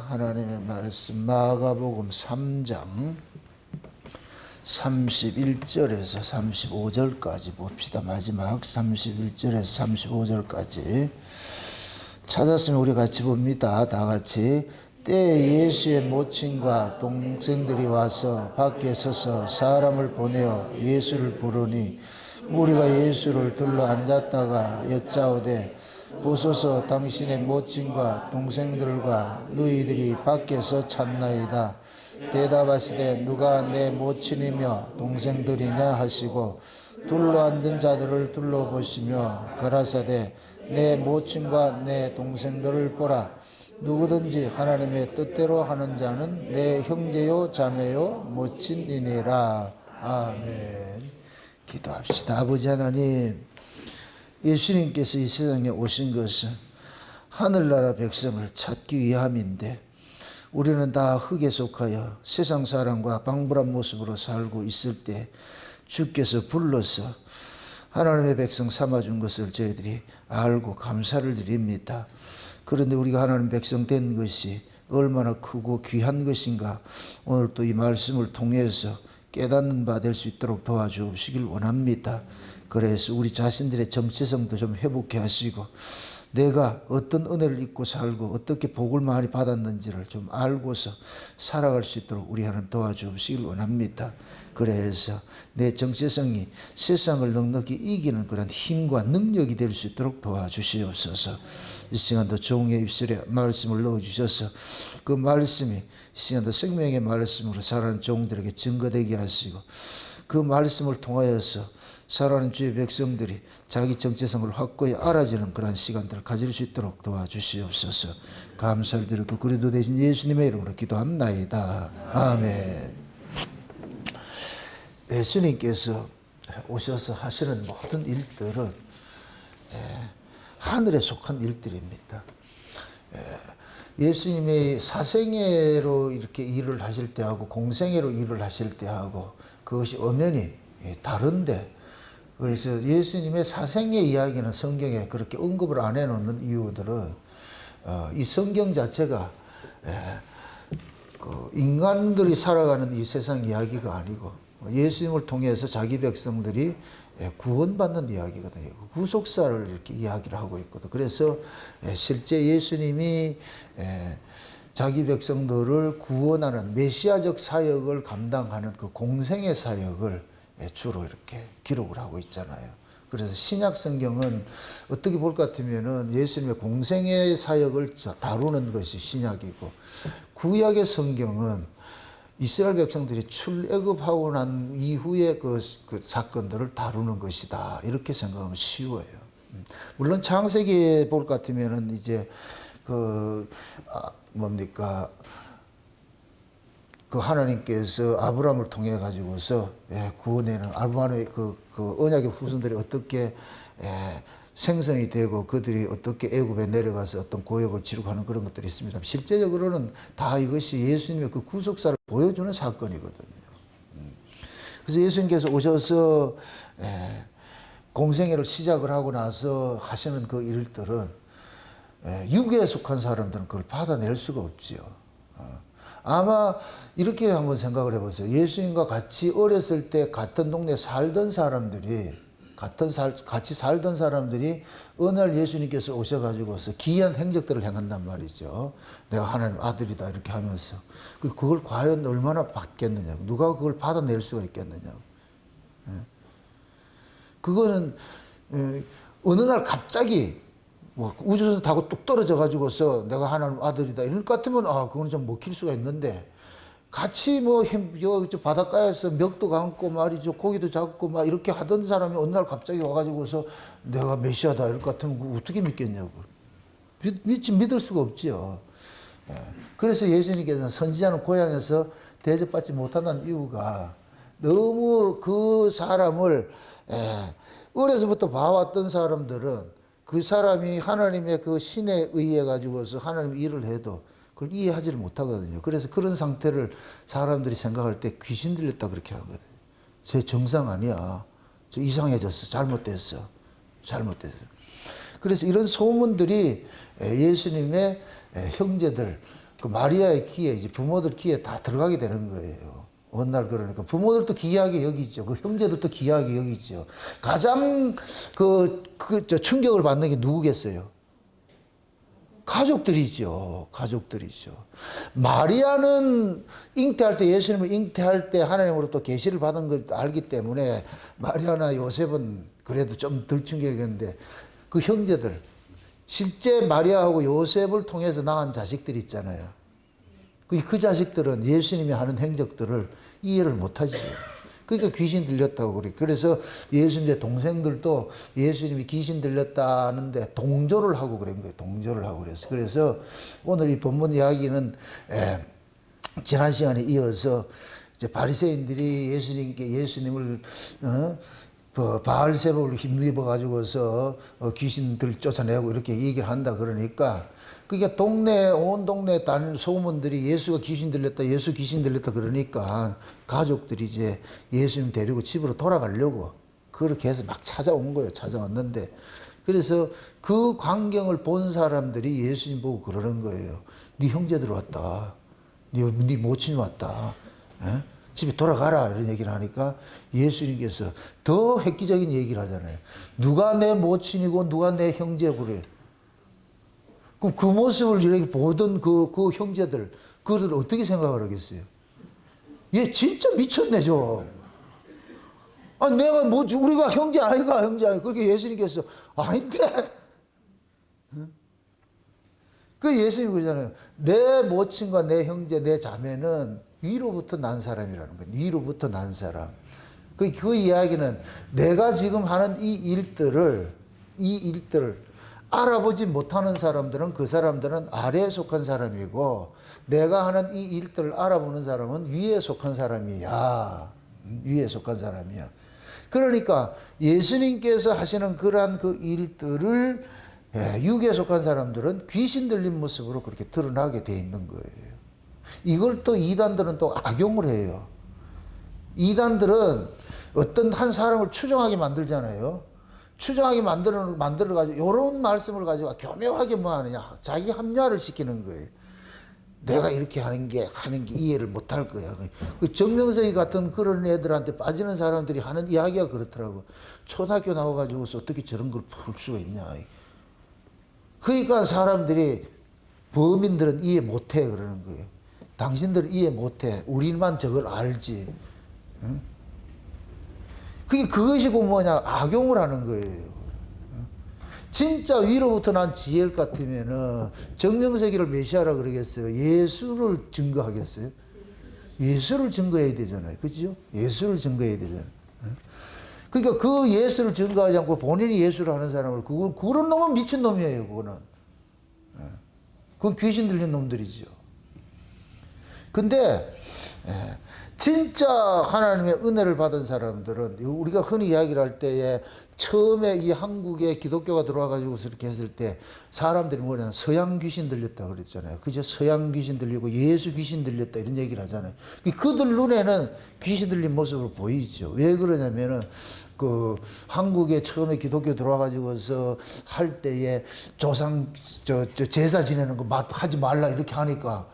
하나님의 말씀 마가복음 3장 31절에서 35절까지 봅시다. 마지막 31절에서 35절까지 찾았으면 우리 같이 봅니다. 다 같이. 때에 예수의 모친과 동생들이 와서 밖에 서서 사람을 보내어 예수를 부르니 무리가 예수를 둘러 앉았다가 여짜오되 보소서 당신의 모친과 동생들과 너희들이 밖에서 찾나이다. 대답하시되 누가 내 모친이며 동생들이냐 하시고 둘러앉은 자들을 둘러보시며 가라사대 내 모친과 내 동생들을 보라. 누구든지 하나님의 뜻대로 하는 자는 내 형제요 자매요 모친이니라. 아멘. 기도합시다. 아버지 하나님, 예수님께서 이 세상에 오신 것은 하늘나라 백성을 찾기 위함인데 우리는 다 흙에 속하여 세상 사람과 방불한 모습으로 살고 있을 때 주께서 불러서 하나님의 백성 삼아준 것을 저희들이 알고 감사를 드립니다. 그런데 우리가 하나님 백성 된 것이 얼마나 크고 귀한 것인가 오늘 또 이 말씀을 통해서 깨닫는 바 될 수 있도록 도와주시길 원합니다. 그래서 우리 자신들의 정체성도 좀 회복해 하시고 내가 어떤 은혜를 입고 살고 어떻게 복을 많이 받았는지를 좀 알고서 살아갈 수 있도록 우리 하나님 도와주시길 원합니다. 그래서 내 정체성이 세상을 넉넉히 이기는 그런 힘과 능력이 될 수 있도록 도와주시옵소서. 이 시간도 종의 입술에 말씀을 넣어주셔서 그 말씀이 이 시간도 생명의 말씀으로 살아가는 종들에게 증거되게 하시고 그 말씀을 통하여서 살아가는 주의 백성들이 자기 정체성을 확고히 알아주는 그런 시간들을 가질 수 있도록 도와주시옵소서. 감사를 드리고 그리도 되신 예수님의 이름으로 기도합나이다. 아멘. 예수님께서 오셔서 하시는 모든 일들은 하늘에 속한 일들입니다. 예수님이 사생애로 이렇게 일을 하실 때하고 공생애로 일을 하실 때하고 그것이 엄연히 다른데, 그래서 예수님의 사생애 이야기는 성경에 그렇게 언급을 안 해놓는 이유들은 이 성경 자체가 그 인간들이 살아가는 이 세상 이야기가 아니고 예수님을 통해서 자기 백성들이 구원받는 이야기거든요. 구속사를 이렇게 이야기를 하고 있거든. 그래서 실제 예수님이 자기 백성들을 구원하는 메시아적 사역을 감당하는 그 공생의 사역을 주로 이렇게 기록을 하고 있잖아요. 그래서 신약 성경은 어떻게 볼 것 같으면은 예수님의 공생의 사역을 다루는 것이 신약이고 구약의 성경은 이스라엘 백성들이 출애굽하고 난 이후의 그 사건들을 다루는 것이다. 이렇게 생각하면 쉬워요. 물론 창세기에 볼 것 같으면은 이제 그 하나님께서 아브라함을 통해 가지고서 구원에는 아브라함의 그 언약의 후손들이 어떻게 생성이 되고 그들이 어떻게 애굽에 내려가서 어떤 고역을 치르고하는 그런 것들이 있습니다. 실제적으로는 다 이것이 예수님의 그 구속사를 보여주는 사건이거든요. 그래서 예수님께서 오셔서 공생애를 시작을 하고 나서 하시는 그 일들은 육에 속한 사람들은 그걸 받아낼 수가 없지요. 아마 이렇게 한번 생각을 해보세요. 예수님과 같이 어렸을 때 같은 동네에 살던 사람들이 같이 살던 사람들이 어느 날 예수님께서 오셔가지고서 기이한 행적들을 행한단 말이죠. 내가 하나님 아들이다 이렇게 하면서 그걸 과연 얼마나 받겠느냐, 누가 그걸 받아낼 수가 있겠느냐. 그거는 어느 날 갑자기 뭐 우주선 타고 뚝 떨어져 가지고서 내가 하나님 아들이다 이럴 것 같으면 그건 좀 먹힐 수가 있는데, 같이 뭐 바닷가에서 멱도 감고 말이죠, 고기도 잡고 막 이렇게 하던 사람이 어느 날 갑자기 와가지고서 내가 메시아다 이럴 것 같으면 어떻게 믿겠냐고. 믿을 수가 없지요. 그래서 예수님께서는 선지자는 고향에서 대접받지 못한다는 이유가 너무 그 사람을 어려서부터 봐왔던 사람들은 그 사람이 하나님의 그 신에 의해 가지고서 하나님 일을 해도 그걸 이해하지를 못하거든요. 그래서 그런 상태를 사람들이 생각할 때 귀신 들렸다 그렇게 하거든요. 제 정상 아니야. 저 이상해졌어. 잘못됐어. 그래서 이런 소문들이 예수님의 형제들, 그 마리아의 귀에 이제 부모들 귀에 다 들어가게 되는 거예요. 어느 날 그러니까 부모들도 귀하게 여기죠. 그 형제들도 귀하게 여기죠. 가장 저 충격을 받는 게 누구겠어요? 가족들이죠. 가족들이죠. 마리아는 잉태할 때, 예수님을 잉태할 때 하나님으로부터 계시를 받은 걸 알기 때문에 마리아나 요셉은 그래도 좀 덜 충격이었는데, 그 형제들, 실제 마리아하고 요셉을 통해서 낳은 자식들 있잖아요. 그 자식들은 예수님이 하는 행적들을 이해를 못하지. 그러니까 귀신 들렸다고 그래. 그래서 예수님의 동생들도 예수님이 귀신 들렸다 하는데 동조를 하고 그런 거예요. 동조를 하고 그랬어요. 그래서 오늘 이 본문 이야기는 지난 시간에 이어서 이제 바리새인들이 예수님을 바알세바를 힘입어 가지고서 귀신들 쫓아내고 이렇게 얘기를 한다 그러니까, 그러니까 온 동네 다른 소문들이 예수가 귀신 들렸다, 예수 귀신 들렸다 그러니까 가족들이 이제 예수님 데리고 집으로 돌아가려고 그렇게 해서 막 찾아온 거예요. 찾아왔는데, 그래서 그 광경을 본 사람들이 예수님 보고 그러는 거예요. 네 형제들 왔다. 네 모친이 왔다. 에? 집에 돌아가라 이런 얘기를 하니까 예수님께서 더 획기적인 얘기를 하잖아요. 누가 내 모친이고 누가 내 형제고 그래. 그럼 그 모습을 이렇게 보던 그 형제들, 그들을 어떻게 생각을 하겠어요? 얘 진짜 미쳤네, 저. 아, 내가 우리가 형제 아이가, 형제 아이가. 그렇게 예수님께서, 아닌데. 그 예수님이 그러잖아요. 내 모친과 내 형제, 내 자매는 위로부터 난 사람이라는 거예요. 위로부터 난 사람. 그 이야기는 내가 지금 하는 이 일들을 알아보지 못하는 사람들은 그 사람들은 아래에 속한 사람이고, 내가 하는 이 일들을 알아보는 사람은 위에 속한 사람이야. 위에 속한 사람이야. 그러니까 예수님께서 하시는 그러한 그 일들을 육에 속한 사람들은 귀신 들린 모습으로 그렇게 드러나게 돼 있는 거예요. 이걸 또 이단들은 또 악용을 해요. 이단들은 어떤 한 사람을 추종하게 만들잖아요. 추정하게 만들어가지고, 이런 말씀을 가지고 교묘하게 뭐 하느냐. 자기 합리화를 시키는 거예요. 내가 이렇게 하는 게 이해를 못 할 거야. 그 정명석이 같은 그런 애들한테 빠지는 사람들이 하는 이야기가 그렇더라고. 초등학교 나와가지고서 어떻게 저런 걸 풀 수가 있냐. 그러니까 사람들이, 범인들은 이해 못 해. 그러는 거예요. 당신들은 이해 못 해. 우리만 저걸 알지. 응? 그것이 뭐냐, 악용을 하는 거예요. 진짜 위로부터 난 지혜일 같으면은 정명석이를 메시아라 그러겠어요? 예수를 증거하겠어요? 예수를 증거해야 되잖아요. 그죠? 예수를 증거해야 되잖아요. 그러니까 그 예수를 증거하지 않고 본인이 예수를 하는 사람을, 그런 놈은 미친 놈이에요, 그거는. 그건 귀신 들린 놈들이죠. 근데, 진짜 하나님의 은혜를 받은 사람들은, 우리가 흔히 이야기를 할 때에 처음에 이 한국에 기독교가 들어와가지고 이렇게 했을 때 사람들이 뭐냐, 서양 귀신 들렸다 그랬잖아요. 그죠? 서양 귀신 들리고 예수 귀신 들렸다 이런 얘기를 하잖아요. 그들 눈에는 귀신 들린 모습으로 보이죠. 왜 그러냐면은 그 한국에 처음에 기독교 들어와가지고서 할 때에 조상 제사 지내는 거 하지 말라 이렇게 하니까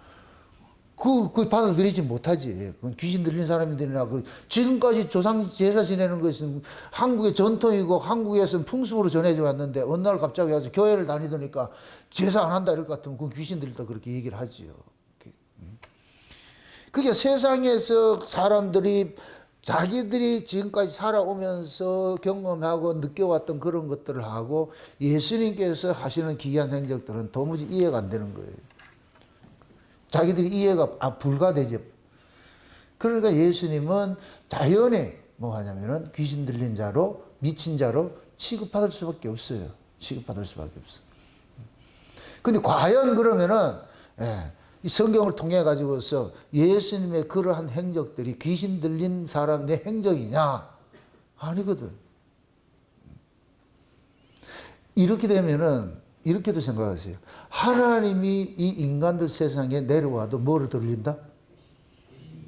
그 받아들이지 못하지. 그건 귀신 들린 사람들이나 지금까지 조상 제사 지내는 것은 한국의 전통이고 한국에서는 풍습으로 전해져 왔는데 어느 날 갑자기 와서 교회를 다니더니까 제사 안 한다 이럴 것 같으면 그건 귀신 들렸다 그렇게 얘기를 하지요. 그게 세상에서 사람들이 자기들이 지금까지 살아오면서 경험하고 느껴왔던 그런 것들을 하고 예수님께서 하시는 기이한 행적들은 도무지 이해가 안 되는 거예요. 자기들이 이해가 불가되죠. 그러니까 예수님은 자연히 뭐 하냐면은 귀신 들린 자로, 미친 자로 취급받을 수밖에 없어요. 취급받을 수밖에 없어요. 근데 과연 그러면은, 이 성경을 통해 가지고서 예수님의 그러한 행적들이 귀신 들린 사람의 행적이냐? 아니거든. 이렇게 되면은 이렇게도 생각하세요. 하나님이 이 인간들 세상에 내려와도 뭐로 들린다?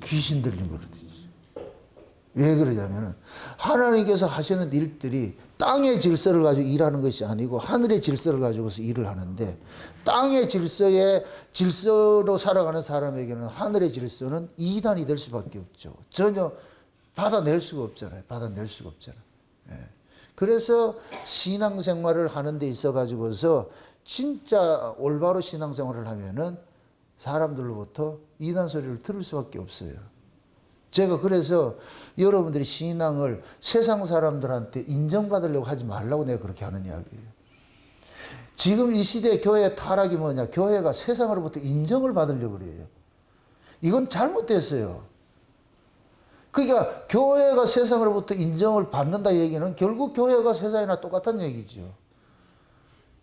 귀신 들린 거로 들리죠. 왜 그러냐면은 하나님께서 하시는 일들이 땅의 질서를 가지고 일하는 것이 아니고 하늘의 질서를 가지고서 일을 하는데, 땅의 질서로 살아가는 사람에게는 하늘의 질서는 이단이 될 수밖에 없죠. 전혀 받아낼 수가 없잖아요. 받아낼 수가 없잖아요. 예. 그래서 신앙생활을 하는 데 있어 가지고서 진짜 올바로 신앙생활을 하면은 사람들로부터 이단 소리를 들을 수밖에 없어요. 제가 그래서 여러분들이 신앙을 세상 사람들한테 인정받으려고 하지 말라고 내가 그렇게 하는 이야기예요. 지금 이 시대의 교회의 타락이 뭐냐? 교회가 세상으로부터 인정을 받으려고 그래요. 이건 잘못됐어요. 그러니까 교회가 세상으로부터 인정을 받는다 얘기는 결국 교회가 세상이나 똑같은 얘기죠.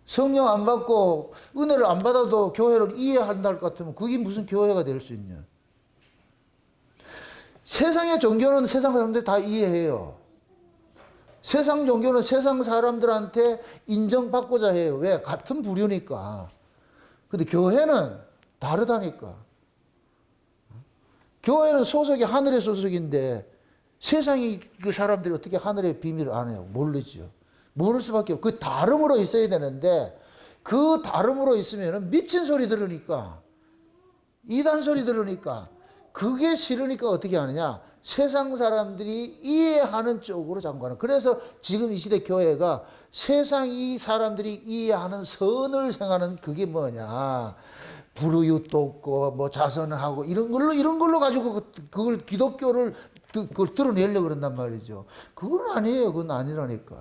성령 안 받고 은혜를 안 받아도 교회를 이해한다 할 것 같으면 그게 무슨 교회가 될 수 있냐. 세상의 종교는 세상 사람들이 다 이해해요. 세상 종교는 세상 사람들한테 인정받고자 해요. 왜? 같은 부류니까. 근데 교회는 다르다니까. 교회는 소속이 하늘의 소속인데 세상이 그 사람들이 어떻게 하늘의 비밀을 아네요? 모르죠. 모를 수밖에 없고 그 다름으로 있어야 되는데 그 다름으로 있으면 미친 소리 들으니까 이단 소리 들으니까 그게 싫으니까 어떻게 하느냐? 세상 사람들이 이해하는 쪽으로 자꾸 가는. 그래서 지금 이 시대 교회가 세상이 사람들이 이해하는 선을 행하는 그게 뭐냐? 불우윳도 없고 뭐 자선을 하고 이런 걸로 가지고 그걸 기독교를 그걸 드러내려고 그런단 말이죠. 그건 아니에요. 그건 아니라니까.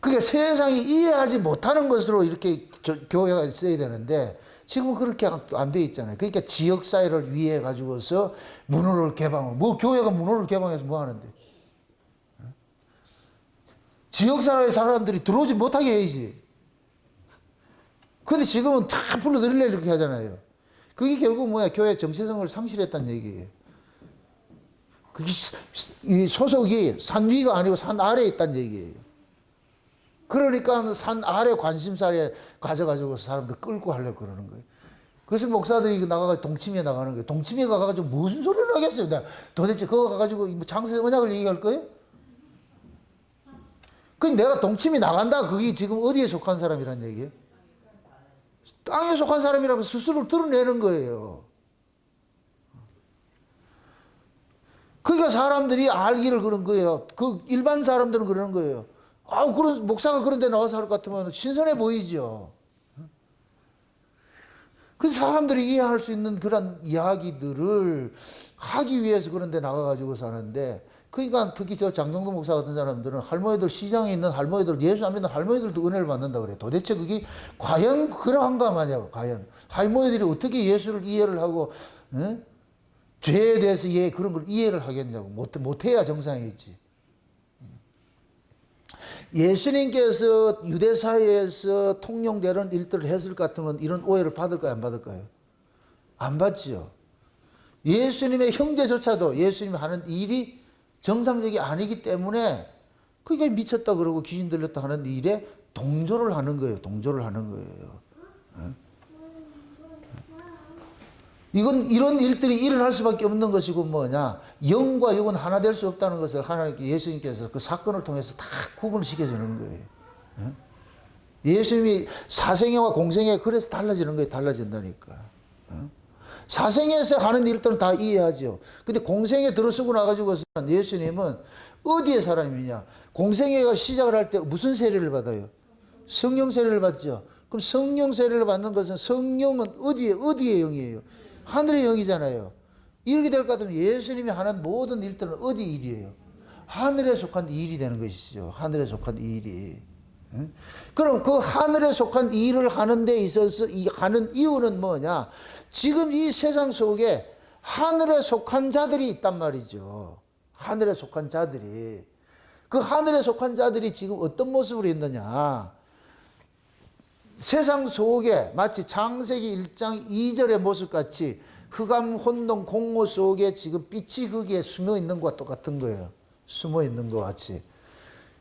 그게 세상이 이해하지 못하는 것으로 이렇게 교회가 있어야 되는데 지금은 그렇게 안 돼 있잖아요. 그러니까 지역사회를 위해 가지고서 문호를 개방하고, 뭐 교회가 문호를 개방해서 뭐 하는데? 지역사회 사람들이 들어오지 못하게 해야지. 근데 지금은 다 불러들이려 이렇게 하잖아요. 그게 결국 뭐야? 교회 정체성을 상실했다는 얘기예요. 그게 이 소속이 산 위가 아니고 산 아래에 있다는 얘기예요. 그러니까 산 아래 관심사에 가져가지고 사람들 끌고 하려고 그러는 거예요. 그래서 목사들이 나가서 동치미에 나가는 거예요. 동치미에 가가지고 무슨 소리를 하겠어요? 도대체 그거 가가지고 장세 언약을 얘기할 거예요? 그 내가 동치미 나간다. 그게 지금 어디에 속한 사람이란 얘기예요? 땅에 속한 사람이라고 스스로 드러내는 거예요. 그러니까 사람들이 알기를 그런 거예요. 그 일반 사람들은 그러는 거예요. 그런 목사가 그런 데 나와서 할 것 같으면 신선해 보이죠. 그 사람들이 이해할 수 있는 그런 이야기들을 하기 위해서 그런 데 나가가지고 사는데, 그러니까 특히 저 장정도 목사 같은 사람들은 할머니들, 시장에 있는 할머니들, 예수 안 믿는 할머니들도 은혜를 받는다 그래요. 도대체 그게 과연 그러한가 마냐, 과연. 할머니들이 어떻게 예수를 이해를 하고, 죄에 대해서 그런 걸 이해를 하겠냐고. 못해야 정상이지. 예수님께서 유대사회에서 통용되는 일들을 했을 것 같으면 이런 오해를 받을까요? 안 받을까요? 안 받죠. 예수님의 형제조차도 예수님이 하는 일이 정상적이 아니기 때문에 그게 미쳤다 그러고 귀신 들렸다 하는 일에 동조를 하는 거예요. 동조를 하는 거예요. 이건 이런 일들이 일어날 수밖에 없는 것이고 뭐냐? 영과 육은 하나 될 수 없다는 것을 하나님께 예수님께서 그 사건을 통해서 다 구분을 시켜주는 거예요. 예수님이 사생애와 공생애 그래서 달라지는 거예요. 달라진다니까. 사생애에서 하는 일들은 다 이해하죠. 근데 공생애 들어서고 나가지고서 예수님은 어디의 사람이냐? 공생애가 시작을 할 때 무슨 세례를 받아요? 성령 세례를 받죠. 그럼 성령 세례를 받는 것은 성령은 어디의 영이에요? 하늘의 영이잖아요. 이렇게 될 것 같으면 예수님이 하는 모든 일들은 어디 일이에요? 하늘에 속한 일이 되는 것이죠. 하늘에 속한 일이. 그럼 그 하늘에 속한 일을 하는 데 있어서 하는 이유는 뭐냐? 지금 이 세상 속에 하늘에 속한 자들이 있단 말이죠. 하늘에 속한 자들이. 그 하늘에 속한 자들이 지금 어떤 모습으로 있느냐? 세상 속에 마치 창세기 1장 2절의 모습같이 흑암, 혼돈, 공허 속에 지금 빛이 거기에 숨어 있는 것과 똑같은 거예요. 숨어 있는 것 같이.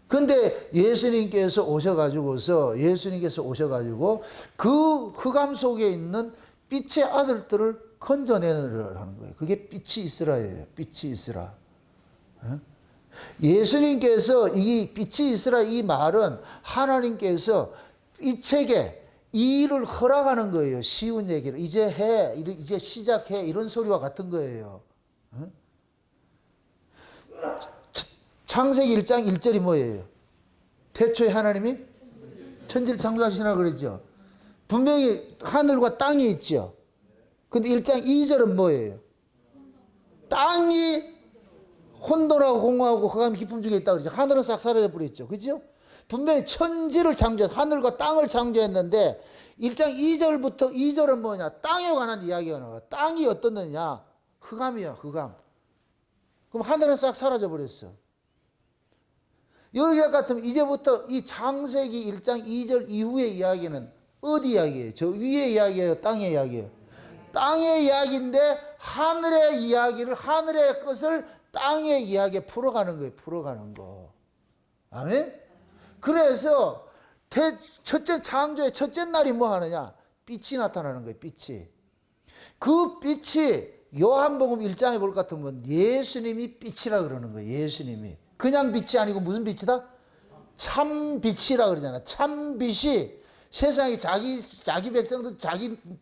근데 예수님께서 오셔가지고 그 흑암 속에 있는 빛의 아들들을 건져내는 거예요. 그게 빛이 있으라예요. 빛이 있으라. 예수님께서 이 빛이 있으라 이 말은 하나님께서 이 책에 이 일을 허락하는 거예요. 쉬운 얘기를. 이제 해. 이제 시작해. 이런 소리와 같은 거예요. 창세기 1장 1절이 뭐예요? 태초에 하나님이 천지를 창조하시나 그러죠. 분명히 하늘과 땅이 있죠. 근데 1장 2절은 뭐예요? 땅이 혼돈하고 공허하고 흑암 깊음 중에 있다고 그러죠. 하늘은 싹 사라져 버렸죠. 그죠? 분명히 천지를 하늘과 땅을 창조했는데 1장 2절부터 2절은 뭐냐? 땅에 관한 이야기가 나와요. 땅이 어떻느냐? 흑암이야, 흑암. 그럼 하늘은 싹 사라져 버렸어. 여기 같으면 이제부터 이 창세기 1장 2절 이후의 이야기는 어디 이야기예요? 저 위의 이야기예요? 땅의 이야기예요? 땅의 이야기인데 하늘의 이야기를, 하늘의 것을 땅의 이야기에 풀어가는 거예요. 풀어가는 거. 아멘? 그래서 첫째 창조의 첫째 날이 뭐 하느냐? 빛이 나타나는 거예요. 빛이. 그 빛이 요한복음 1장에 볼 것 같으면 예수님이 빛이라 그러는 거예요. 예수님이. 그냥 빛이 아니고 무슨 빛이다? 참 빛이라 그러잖아. 참 빛이 세상에 자기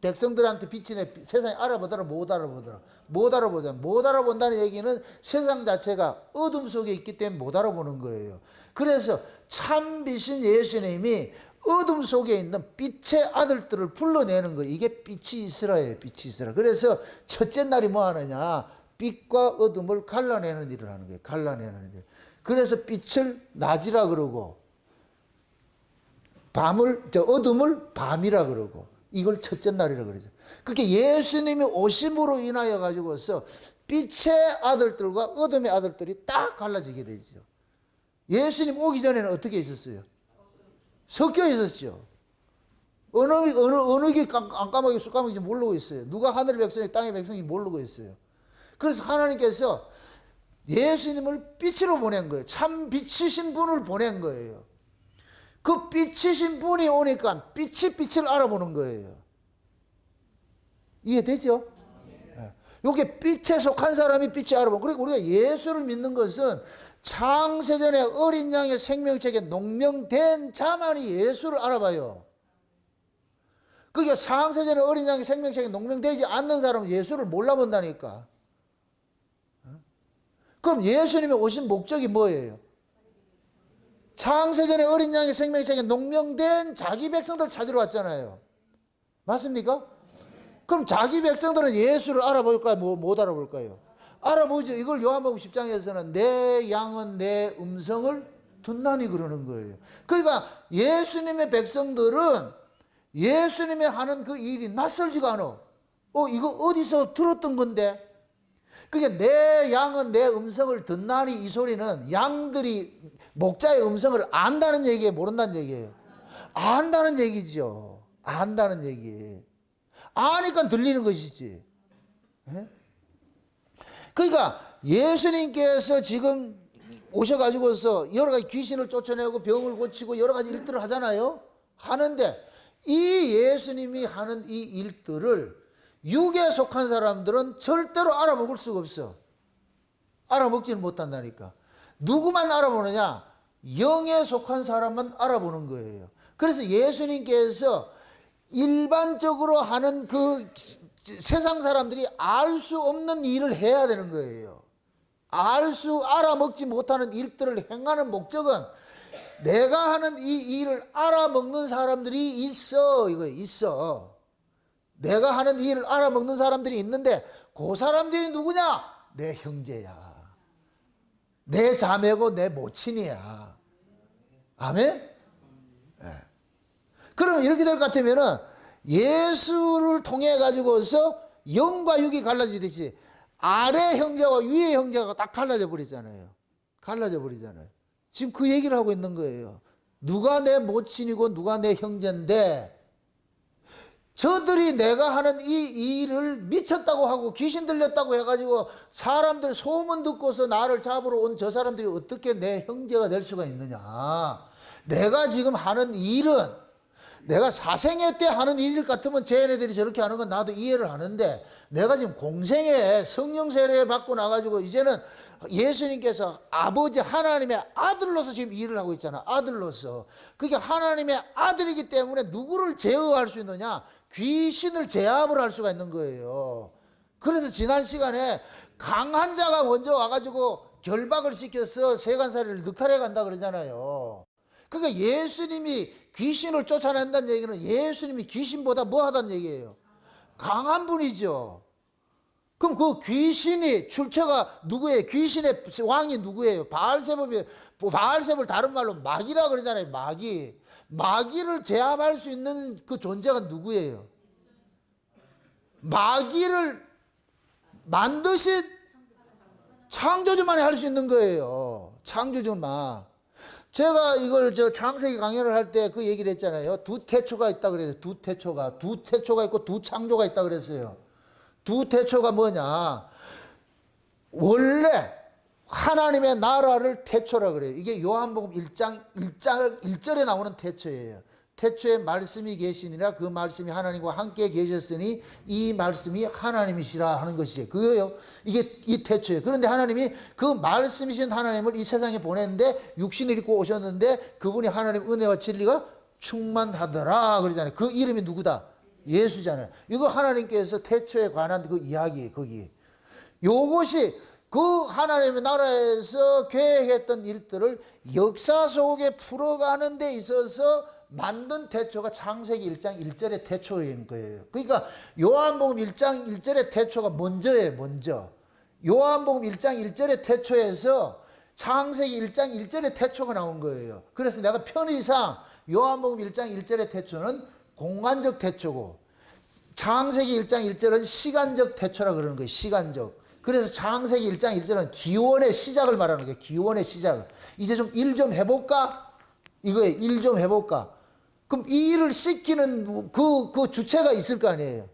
백성들한테 비치네. 세상에 알아보더라, 못 알아보더라. 못 알아보잖아. 못 알아본다는 얘기는 세상 자체가 어둠 속에 있기 때문에 못 알아보는 거예요. 그래서 참 빛인 예수님이 어둠 속에 있는 빛의 아들들을 불러내는 거예요. 이게 빛이 있으라예요. 빛이 있으라. 그래서 첫째 날이 뭐 하느냐? 빛과 어둠을 갈라내는 일을 하는 거예요. 갈라내는 일. 그래서 빛을 낮이라 그러고 어둠을 밤이라 그러고 이걸 첫째 날이라 그러죠. 그렇게 예수님이 오심으로 인하여 가지고서 빛의 아들들과 어둠의 아들들이 딱 갈라지게 되죠. 예수님 오기 전에는 어떻게 있었어요? 섞여 있었죠. 어느 게 깜깜하게 쑥깜하게 모르고 있어요. 누가 하늘의 백성이 땅의 백성이 모르고 있어요. 그래서 하나님께서 예수님을 빛으로 보낸 거예요. 참 빛이신 분을 보낸 거예요. 그 빛이신 분이 오니까 빛이 빛을 알아보는 거예요. 이해되죠? 이게 빛에 속한 사람이 빛이 알아보고, 그리고 우리가 예수를 믿는 것은 창세전에 어린 양의 생명책에 농명된 자만이 예수를 알아봐요. 그게 창세전에 어린 양의 생명책에 농명되지 않는 사람은 예수를 몰라본다니까. 그럼 예수님이 오신 목적이 뭐예요? 창세전에 어린 양의 생명책에 농명된 자기 백성들 찾으러 왔잖아요. 맞습니까? 그럼 자기 백성들은 예수를 알아볼까요? 못 알아볼까요? 알아보죠. 이걸 요한복음 10장에서는 내 양은 내 음성을 듣나니 그러는 거예요. 그러니까 예수님의 백성들은 예수님의 하는 그 일이 낯설지가 않아. 이거 어디서 들었던 건데? 그게 내 양은 내 음성을 듣나니, 이 소리는 양들이 목자의 음성을 안다는 얘기예요, 모른다는 얘기예요? 안다는 얘기죠. 안다는 얘기. 아니까 들리는 것이지. 네? 그러니까 예수님께서 지금 오셔가지고서 여러 가지 귀신을 쫓아내고 병을 고치고 여러 가지 일들을 하잖아요. 하는데 이 예수님이 하는 이 일들을 육에 속한 사람들은 절대로 알아먹을 수가 없어. 알아먹지는 못한다니까. 누구만 알아보느냐? 영에 속한 사람만 알아보는 거예요. 그래서 예수님께서 일반적으로 하는 그 세상 사람들이 알 수 없는 일을 해야 되는 거예요. 알아먹지 못하는 일들을 행하는 목적은 내가 하는 이 일을 알아먹는 사람들이 있어. 이거 있어. 내가 하는 일을 알아먹는 사람들이 있는데 그 사람들이 누구냐? 내 형제야. 내 자매고 내 모친이야. 아멘? 네. 그러면 이렇게 될 것 같으면은 예수를 통해 가지고서 영과 육이 갈라지듯이 아래 형제와 위의 형제가 딱 갈라져 버리잖아요. 갈라져 버리잖아요. 지금 그 얘기를 하고 있는 거예요. 누가 내 모친이고 누가 내 형제인데 저들이 내가 하는 이 일을 미쳤다고 하고 귀신 들렸다고 해가지고 사람들 소문 듣고서 나를 잡으러 온 저 사람들이 어떻게 내 형제가 될 수가 있느냐. 내가 지금 하는 일은 내가 사생애 때 하는 일 같으면 쟤네들이 저렇게 하는 건 나도 이해를 하는데 내가 지금 공생에 성령 세례 받고 나가지고 이제는 예수님께서 아버지 하나님의 아들로서 지금 일을 하고 있잖아. 아들로서. 그게 하나님의 아들이기 때문에 누구를 제어할 수 있느냐? 귀신을 제압을 할 수가 있는 거예요. 그래서 지난 시간에 강한 자가 먼저 와가지고 결박을 시켜서 세간살이를 늑탈해 간다 그러잖아요. 그러니까 예수님이 귀신을 쫓아낸다는 얘기는 예수님이 귀신보다 뭐 하다는 얘기예요? 강한 분이죠. 그럼 그 귀신이 출처가 누구예요? 귀신의 왕이 누구예요? 바알세불 다른 말로 마귀라 그러잖아요. 마귀를 제압할 수 있는 그 존재가 누구예요? 마귀를 만드신 창조주만이 할 수 있는 거예요. 창조주만. 제가 이걸 창세기 강연을 할 때 그 얘기를 했잖아요. 두 태초가 있다 그랬어요. 두 태초가 있고 두 창조가 있다 그랬어요. 두 태초가 뭐냐? 원래 하나님의 나라를 태초라 그래요. 이게 요한복음 1절에 나오는 태초예요. 태초에 말씀이 계시니라 그 말씀이 하나님과 함께 계셨으니 이 말씀이 하나님이시라 하는 것이죠. 그거예요. 이게 이 태초예요. 그런데 하나님이 그 말씀이신 하나님을 이 세상에 보냈는데 육신을 입고 오셨는데 그분이 하나님 은혜와 진리가 충만하더라 그러잖아요. 그 이름이 누구다? 예수잖아요. 이거 하나님께서 태초에 관한 그 이야기예요. 거기. 요것이 그 하나님의 나라에서 계획했던 일들을 역사 속에 풀어가는 데 있어서 만든 태초가 창세기 1장 1절의 태초인 거예요. 그러니까 요한복음 1장 1절의 태초가 먼저예요. 먼저. 요한복음 1장 1절의 태초에서 창세기 1장 1절의 태초가 나온 거예요. 그래서 내가 편의상 요한복음 1장 1절의 태초는 공간적 태초고 창세기 1장 1절은 시간적 태초라 그러는 거예요. 시간적. 그래서 창세기 1장 1절은 기원의 시작을 말하는 거예요. 기원의 시작을. 이제 좀 일 좀 해볼까? 이거예요. 일 좀 해볼까? 그럼 이 일을 시키는 그 주체가 있을 거 아니에요.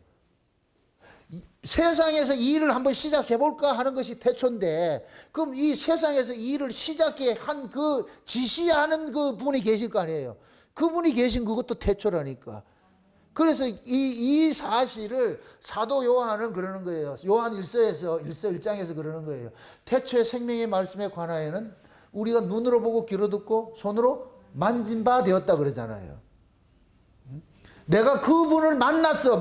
세상에서 이 일을 한번 시작해볼까 하는 것이 태초인데, 그럼 이 세상에서 이 일을 시작해 한 그 지시하는 그 분이 계실 거 아니에요. 그분이 계신 그것도 태초라니까. 그래서 이 사실을 사도 요한은 그러는 거예요. 요한 1서에서 1장에서 그러는 거예요. 태초의 생명의 말씀에 관하여는 우리가 눈으로 보고 귀로 듣고 손으로 만진 바 되었다 그러잖아요. 내가 그분을 만났어.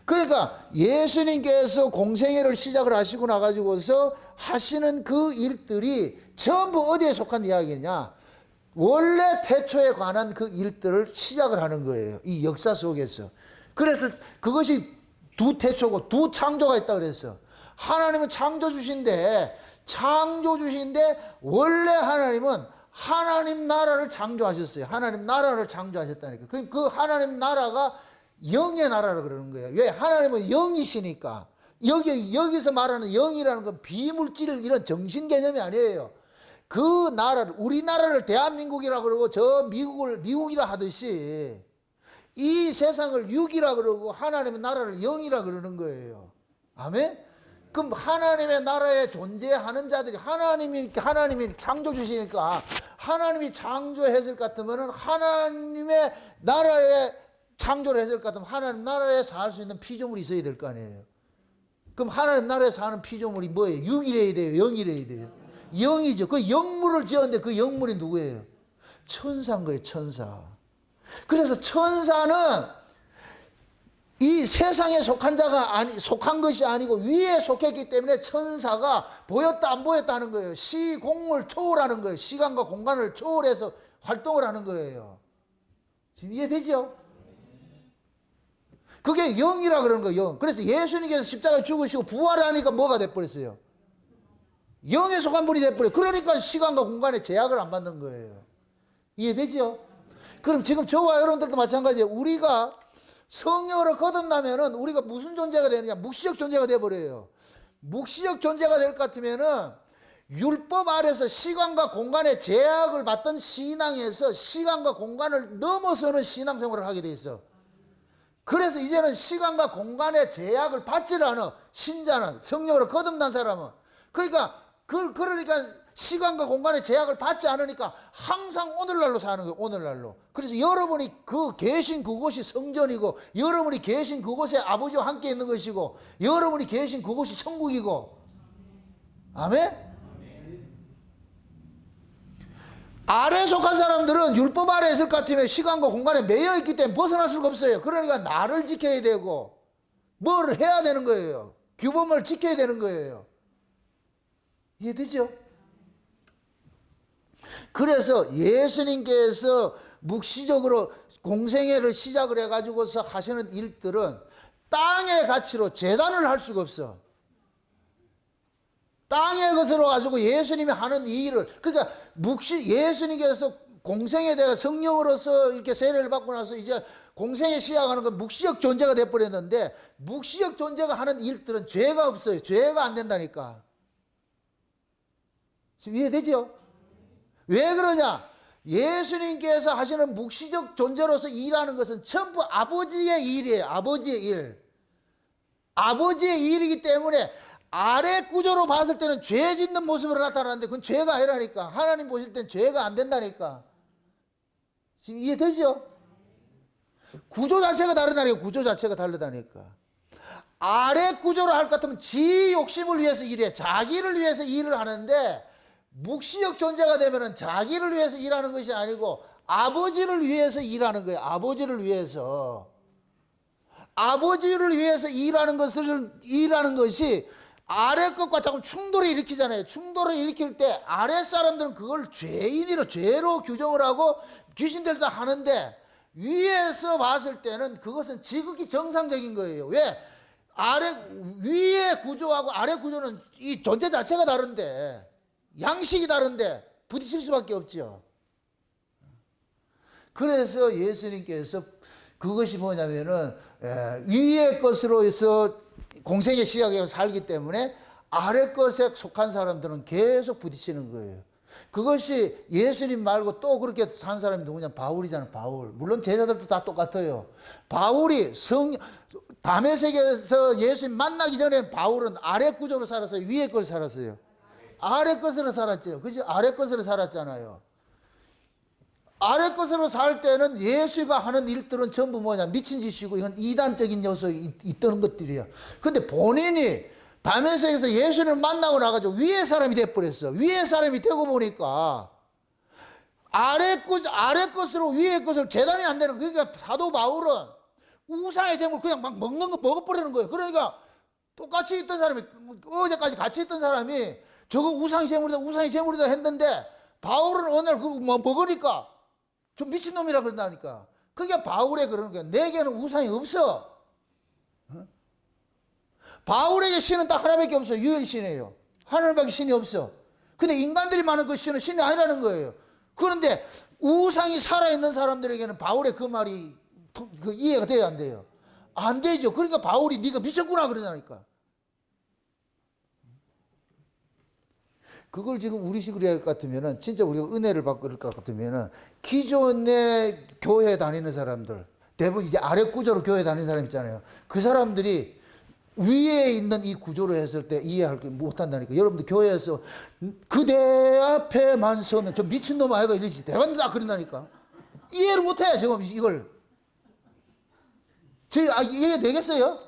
그러니까 예수님께서 공생애를 시작을 하시고 나가지고서 하시는 그 일들이 전부 어디에 속한 이야기냐? 원래 태초에 관한 그 일들을 시작을 하는 거예요. 이 역사 속에서. 그래서 그것이 두 태초고 두 창조가 있다 그랬어. 하나님은 창조주신데 원래 하나님은 하나님 나라를 창조하셨어요. 하나님 나라를 창조하셨다니까. 그 하나님 나라가 영의 나라라 그러는 거예요. 왜? 하나님은 영이시니까. 여기서 말하는 영이라는 건 비물질 이런 정신 개념이 아니에요. 그 나라를, 우리나라를 대한민국이라 그러고 저 미국이라 하듯이 이 세상을 육이라 그러고 하나님의 나라를 영이라 그러는 거예요. 아멘? 그럼 하나님의 나라에 존재하는 자들이 하나님이 창조주시니까 하나님이 창조했을 것 같으면 하나님의 나라에 창조를 했을 것 같으면 하나님 나라에 살 수 있는 피조물이 있어야 될 거 아니에요. 그럼 하나님 나라에 사는 피조물이 뭐예요? 육이래야 돼요? 영이래야 돼요? 영이죠. 그 영물을 지었는데 그 영물이 누구예요? 천사인 거예요. 천사. 그래서 천사는 이 세상에 속한 것이 아니고 위에 속했기 때문에 천사가 보였다 안 보였다 하는 거예요. 시공을 초월하는 거예요. 시간과 공간을 초월해서 활동을 하는 거예요. 지금 이해되죠? 그게 영이라 그러는 거예요. 영. 그래서 예수님께서 십자가에 죽으시고 부활하니까 뭐가 돼버렸어요? 영에 속한 분이 돼버려요. 그러니까 시간과 공간에 제약을 안 받는 거예요. 이해되죠? 그럼 지금 저와 여러분들도 마찬가지예요. 우리가 성령으로 거듭나면은 우리가 무슨 존재가 되느냐? 묵시적 존재가 돼버려요. 묵시적 존재가 될 것 같으면은 율법 아래서 시간과 공간의 제약을 받던 신앙에서 시간과 공간을 넘어서는 신앙생활을 하게 돼 있어. 그래서 이제는 시간과 공간의 제약을 받지를 않아. 신자는, 성령으로 거듭난 사람은. 그러니까 시간과 공간의 제약을 받지 않으니까 항상 오늘날로 사는 거예요. 오늘날로. 그래서 여러분이 계신 그곳이 성전이고, 여러분이 계신 그곳에 아버지와 함께 있는 것이고, 여러분이 계신 그곳이 천국이고. 아멘? 아래에 속한 사람들은 율법 아래에 있을 것 같으면 시간과 공간에 매여 있기 때문에 벗어날 수가 없어요. 그러니까 나를 지켜야 되고 뭘 해야 되는 거예요. 규범을 지켜야 되는 거예요. 이해되죠? 그래서 예수님께서 묵시적으로 공생애를 시작을 해가지고서 하시는 일들은 땅의 가치로 재단을 할 수가 없어. 땅의 것으로 가지고 예수님이 하는 이 일을, 그러니까 예수님께서 공생에 대해 성령으로서 이렇게 세례를 받고 나서 이제 공생에 시작하는 건 묵시적 존재가 돼버렸는데, 묵시적 존재가 하는 일들은 죄가 없어요. 죄가 안 된다니까. 지금 이해되죠? 왜 그러냐? 예수님께서 하시는 묵시적 존재로서 일하는 것은 전부 아버지의 일이에요. 아버지의 일. 아버지의 일이기 때문에 아래 구조로 봤을 때는 죄 짓는 모습으로 나타나는데 그건 죄가 아니라니까. 하나님 보실 땐 죄가 안 된다니까. 지금 이해되죠? 구조 자체가 다르다니까. 구조 자체가 다르다니까. 아래 구조로 할 것 같으면 지 욕심을 위해서 일해. 자기를 위해서 일을 하는데, 묵시적 존재가 되면은 자기를 위해서 일하는 것이 아니고 아버지를 위해서 일하는 거예요. 아버지를 위해서. 아버지를 위해서 일하는 것이 아래 것과 자꾸 충돌을 일으키잖아요. 충돌을 일으킬 때 아래 사람들은 그걸 죄로 규정을 하고 귀신들 다 하는데, 위에서 봤을 때는 그것은 지극히 정상적인 거예요. 왜? 위의 구조하고 아래 구조는 이 존재 자체가 다른데, 양식이 다른데 부딪힐 수밖에 없죠. 그래서 예수님께서 그것이 뭐냐면은 위의 것으로 해서 공생의 시각에 살기 때문에 아래 것에 속한 사람들은 계속 부딪히는 거예요. 그것이 예수님 말고 또 그렇게 산 사람이 누구냐? 바울이잖아요. 바울. 물론 제자들도 다 똑같아요. 바울이 다메섹에서 예수님 만나기 전에 바울은 아래 구조로 살았어요. 위의 걸 살았어요. 아래 것으로 살았죠. 그죠? 아래 것으로 살았잖아요. 아래 것으로 살 때는 예수가 하는 일들은 전부 뭐냐? 미친 짓이고 이건 이단적인 요소에 있던 것들이에요. 근데 본인이 다메섹에서 예수를 만나고 나가지고 위의 사람이 돼버렸어. 위의 사람이 되고 보니까 아래 것으로 위의 것을 재단이 안 되는, 그러니까 사도 바울은 우상의 제물 그냥 막 먹는 거 먹어버리는 거예요. 그러니까 똑같이 있던 사람이, 어제까지 같이 있던 사람이 저거 우상의 제물이다 했는데, 바울은 어느 날 그거 먹으니까 좀 미친놈이라 그런다니까. 그게 바울의 그러는 거야. 내게는 우상이 없어. 바울에게 신은 딱 하나밖에 없어요. 유일신이에요. 하늘밖에 신이 없어. 근데 인간들이 많은 그 신은 신이 아니라는 거예요. 그런데 우상이 살아있는 사람들에게는 바울의 그 말이 이해가 돼요, 안 돼요? 안 되죠. 그러니까 바울이 네가 미쳤구나 그러다니까. 그걸 지금 우리식으로 할 것 같으면은, 진짜 우리가 은혜를 받고 그럴 것 같으면은, 기존에 교회 다니는 사람들, 대부분 이제 아래 구조로 교회 다니는 사람 있잖아요. 그 사람들이 위에 있는 이 구조로 했을 때 이해할 게 못한다니까. 여러분들 교회에서 그대 앞에만 서면 저 미친놈 아이가 이러지. 대반다 그런다니까. 이해를 못해, 지금 이걸. 이해 되겠어요?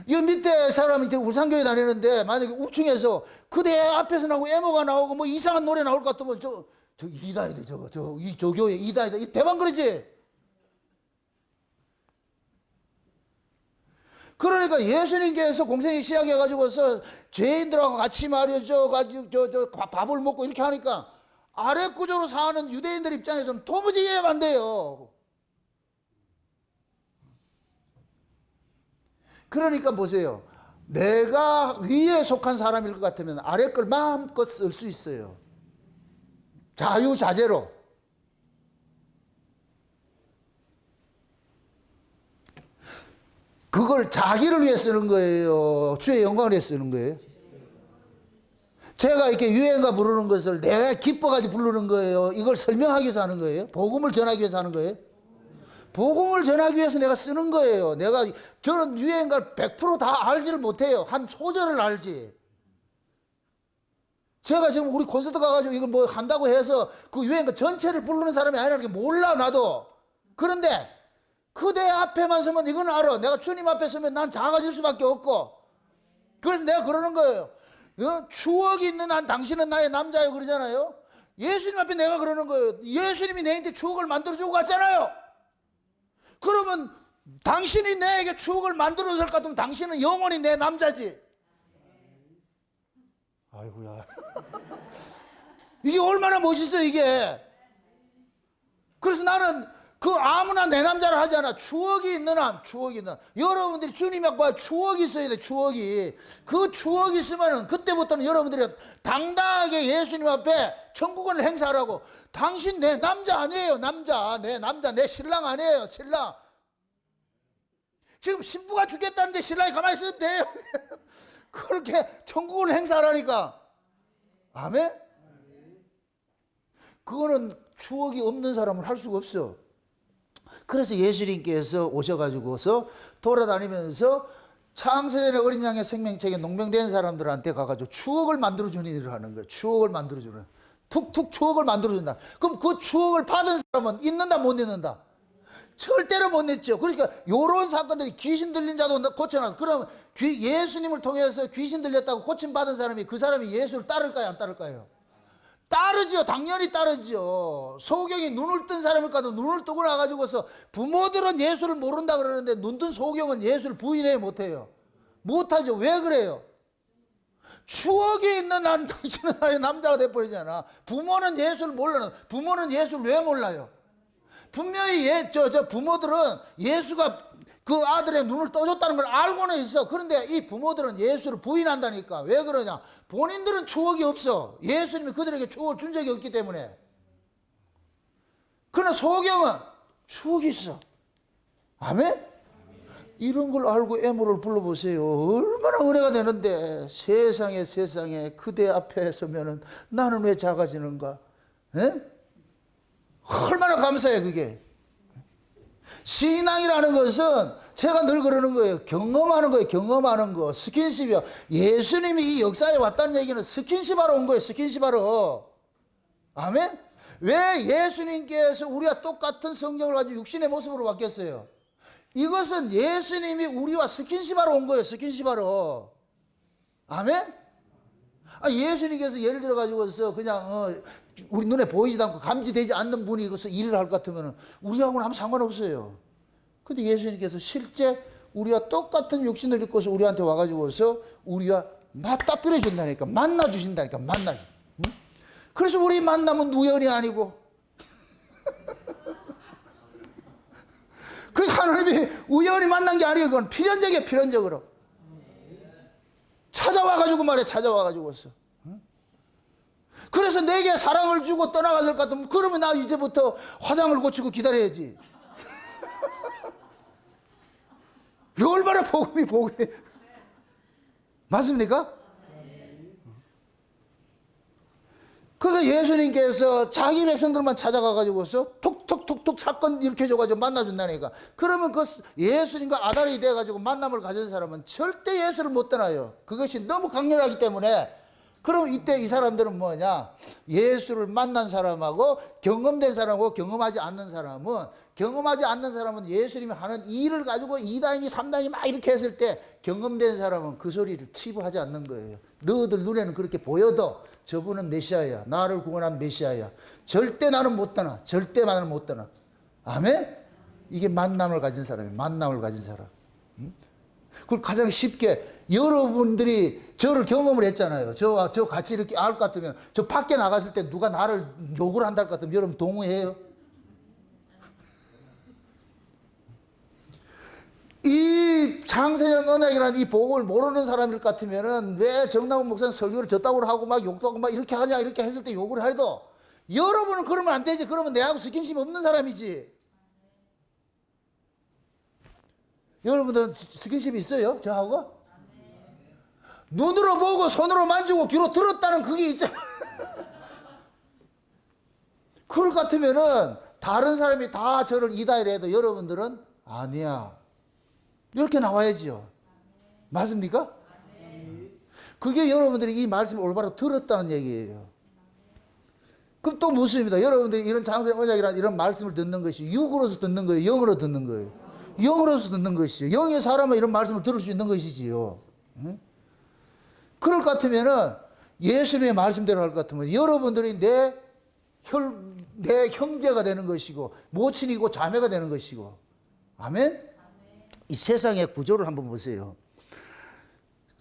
이 밑에 사람이 이제 울산교회 다니는데, 만약에 우층에서 그대 앞에서 나오고 에모가 나오고 뭐 이상한 노래 나올 것 같으면 저 이다이다, 저 교회 이다이다. 이 대박 그러지? 그러니까 예수님께서 공생이 시작해가지고서 죄인들하고 같이 말이죠. 가지고 밥을 먹고 이렇게 하니까 아래 구조로 사는 유대인들 입장에서는 도무지 이해가 안 돼요. 그러니까 보세요. 내가 위에 속한 사람일 것 같으면 아래 걸 마음껏 쓸 수 있어요. 자유자재로. 그걸 자기를 위해 쓰는 거예요? 주의 영광을 위해 쓰는 거예요? 제가 이렇게 유행가 부르는 것을 내가 기뻐가지고 부르는 거예요? 이걸 설명하기 위해서 하는 거예요? 복음을 전하기 위해서 하는 거예요? 복음을 전하기 위해서 내가 쓰는 거예요. 저는 유행가를 100% 다 알지를 못해요. 한 소절을 알지. 제가 지금 우리 콘서트 가가지고 이걸 뭐 한다고 해서 그 유행가 전체를 부르는 사람이 아니라는 게 몰라, 나도. 그런데 그대 앞에만 서면 이건 알아. 내가 주님 앞에 서면 난 작아질 수밖에 없고. 그래서 내가 그러는 거예요. 추억이 있는 한 당신은 나의 남자예요 그러잖아요. 예수님 앞에 내가 그러는 거예요. 예수님이 내한테 추억을 만들어주고 갔잖아요. 그러면 당신이 내게 추억을 만들어줄 것 같으면 당신은 영원히 내 남자지. 아이고야. 이게 얼마나 멋있어 이게. 그래서 나는 그 아무나 내 남자를 하지 않아. 추억이 있는 한, 추억이 있는 한. 여러분들이 주님 앞에 추억이 있어야 돼, 추억이. 그 추억이 있으면 그때부터는 여러분들이 당당하게 예수님 앞에 천국을 행사하라고. 당신 내 남자 아니에요, 남자. 내 남자, 내 신랑 아니에요, 신랑. 지금 신부가 죽겠다는데 신랑이 가만히 있으면 돼요. 그렇게 천국을 행사하라니까. 아멘? 그거는 추억이 없는 사람은 할 수가 없어. 그래서 예수님께서 오셔가지고서 돌아다니면서 창세전에 어린 양의 생명책에 농병된 사람들한테 가가지고 추억을 만들어주는 일을 하는 거예요. 추억을 만들어주는. 툭툭 추억을 만들어준다. 그럼 그 추억을 받은 사람은 있는다, 못 있는다? 절대로 못 냈죠. 그러니까 요런 사건들이 귀신 들린 자도 고쳐놨어. 그럼 예수님을 통해서 귀신 들렸다고 고침받은 사람이 그 사람이 예수를 따를까요, 안 따를까요? 따르지요. 당연히 따르지요. 소경이 눈을 뜬 사람일까도 눈을 뜨고 나가지고서 부모들은 예수를 모른다 그러는데 눈 뜬 소경은 예수를 부인해요, 못해요? 못하죠. 왜 그래요? 추억이 있는 한 당신은 나의 남자가 돼버리잖아. 부모는 예수를 몰라요. 부모는 예수를 왜 몰라요? 분명히 부모들은 예수가 그 아들의 눈을 떠줬다는 걸 알고는 있어. 그런데 이 부모들은 예수를 부인한다니까. 왜 그러냐? 본인들은 추억이 없어. 예수님이 그들에게 추억을 준 적이 없기 때문에. 그러나 소경은 추억이 있어. 아멘? 이런 걸 알고 애모를 불러보세요. 얼마나 은혜가 되는데. 세상에 그대 앞에 서면은 나는 왜 작아지는가? 에? 얼마나 감사해 그게. 신앙이라는 것은 제가 늘 그러는 거예요. 경험하는 거예요. 경험하는 거. 스킨십이요. 예수님이 이 역사에 왔다는 얘기는 스킨십하러 온 거예요. 스킨십하러. 아멘? 왜 예수님께서 우리와 똑같은 성경을 가지고 육신의 모습으로 바뀌었어요? 이것은 예수님이 우리와 스킨십하러 온 거예요. 스킨십하러. 아멘? 예수님께서 예를 들어 가지고서 그냥 우리 눈에 보이지도 않고 감지되지 않는 분이 이것서 일을 할 것 같으면 우리하고는 아무 상관없어요. 근데 예수님께서 실제 우리와 똑같은 육신을 입고서 우리한테 와가지고서 우리와 맞닥뜨려 준다니까. 만나 주신다니까. 응? 그래서 우리 만남은 우연이 아니고 그 하나님이 우연히 만난 게 아니에요. 그건 필연적이에요. 필연적으로 찾아와가지고 말해. 찾아와가지고서. 그래서 내게 사랑을 주고 떠나갔을 것 같으면 그러면 나 이제부터 화장을 고치고 기다려야지. 얼마나 복음이. 맞습니까? 그래서 예수님께서 자기 백성들만 찾아가가지고서 툭툭툭툭 사건 일으켜줘가지고 만나준다니까. 그러면 그 예수님과 아달이 돼가지고 만남을 가진 사람은 절대 예수를 못 떠나요. 그것이 너무 강렬하기 때문에. 그럼 이때 이 사람들은 뭐냐? 예수를 만난 사람하고 경험된 사람하고 경험하지 않는 사람은 예수님이 하는 일을 가지고 2단이 3단이 막 이렇게 했을 때 경험된 사람은 그 소리를 치부하지 않는 거예요. 너희들 눈에는 그렇게 보여도 저분은 메시아야. 나를 구원한 메시아야. 절대 나는 못 떠나. 절대 나는 못 떠나. 아멘? 이게 만남을 가진 사람이에요. 만남을 가진 사람. 그걸 가장 쉽게 여러분들이 저를 경험을 했잖아요. 저 같이 이렇게 알 것 같으면 저 밖에 나갔을 때 누가 나를 욕을 한다 할 것 같으면 여러분 동의해요? 이 장세전 언약이라는 이 복음을 모르는 사람일 것 같으면은 왜 정남훈 목사는 설교를 저따구로 하고 막 욕도 하고 막 이렇게 하냐 이렇게 했을 때 욕을 해도 여러분은 그러면 안 되지. 그러면 내하고 스킨십이 없는 사람이지. 여러분들은 스킨십이 있어요? 저하고? 눈으로 보고 손으로 만지고 귀로 들었다는 그게 있잖아. 그럴 것 같으면은 다른 사람이 다 저를 이다이라 해도 여러분들은 아니야. 이렇게 나와야지요. 맞습니까? 그게 여러분들이 이 말씀을 올바로 들었다는 얘기예요. 그럼 또 묻습니다. 여러분들이 이런 장세 언약이라는 이런 말씀을 듣는 것이 육으로서 듣는 거예요? 영으로 듣는 거예요? 영으로서 듣는 것이죠. 영의 사람은 이런 말씀을 들을 수 있는 것이지요. 응? 그럴 것 같으면은 예수님의 말씀대로 할 것 같으면 여러분들이 내 형제가 되는 것이고 모친이고 자매가 되는 것이고. 아멘? 이 세상의 구조를 한번 보세요.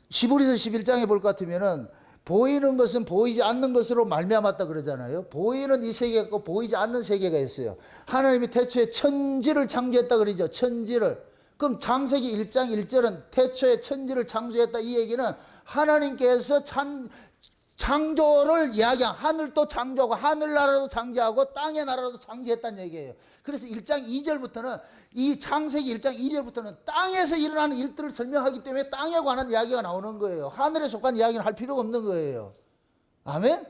히브리서 11장에 볼 것 같으면은 보이는 것은 보이지 않는 것으로 말미암았다 그러잖아요. 보이는 이 세계가 있고 보이지 않는 세계가 있어요. 하나님이 태초에 천지를 창조했다 그러죠. 천지를. 그럼 창세기 1장 1절은 태초에 천지를 창조했다 이 얘기는 하나님께서 창조를 이야기한 하늘도 창조하고 하늘나라도 창조하고 땅의 나라도 창조했다는 얘기예요. 그래서 1장 2절부터는 이 창세기 1장 2절부터는 땅에서 일어나는 일들을 설명하기 때문에 땅에 관한 이야기가 나오는 거예요. 하늘에 속한 이야기는 할 필요가 없는 거예요. 아멘?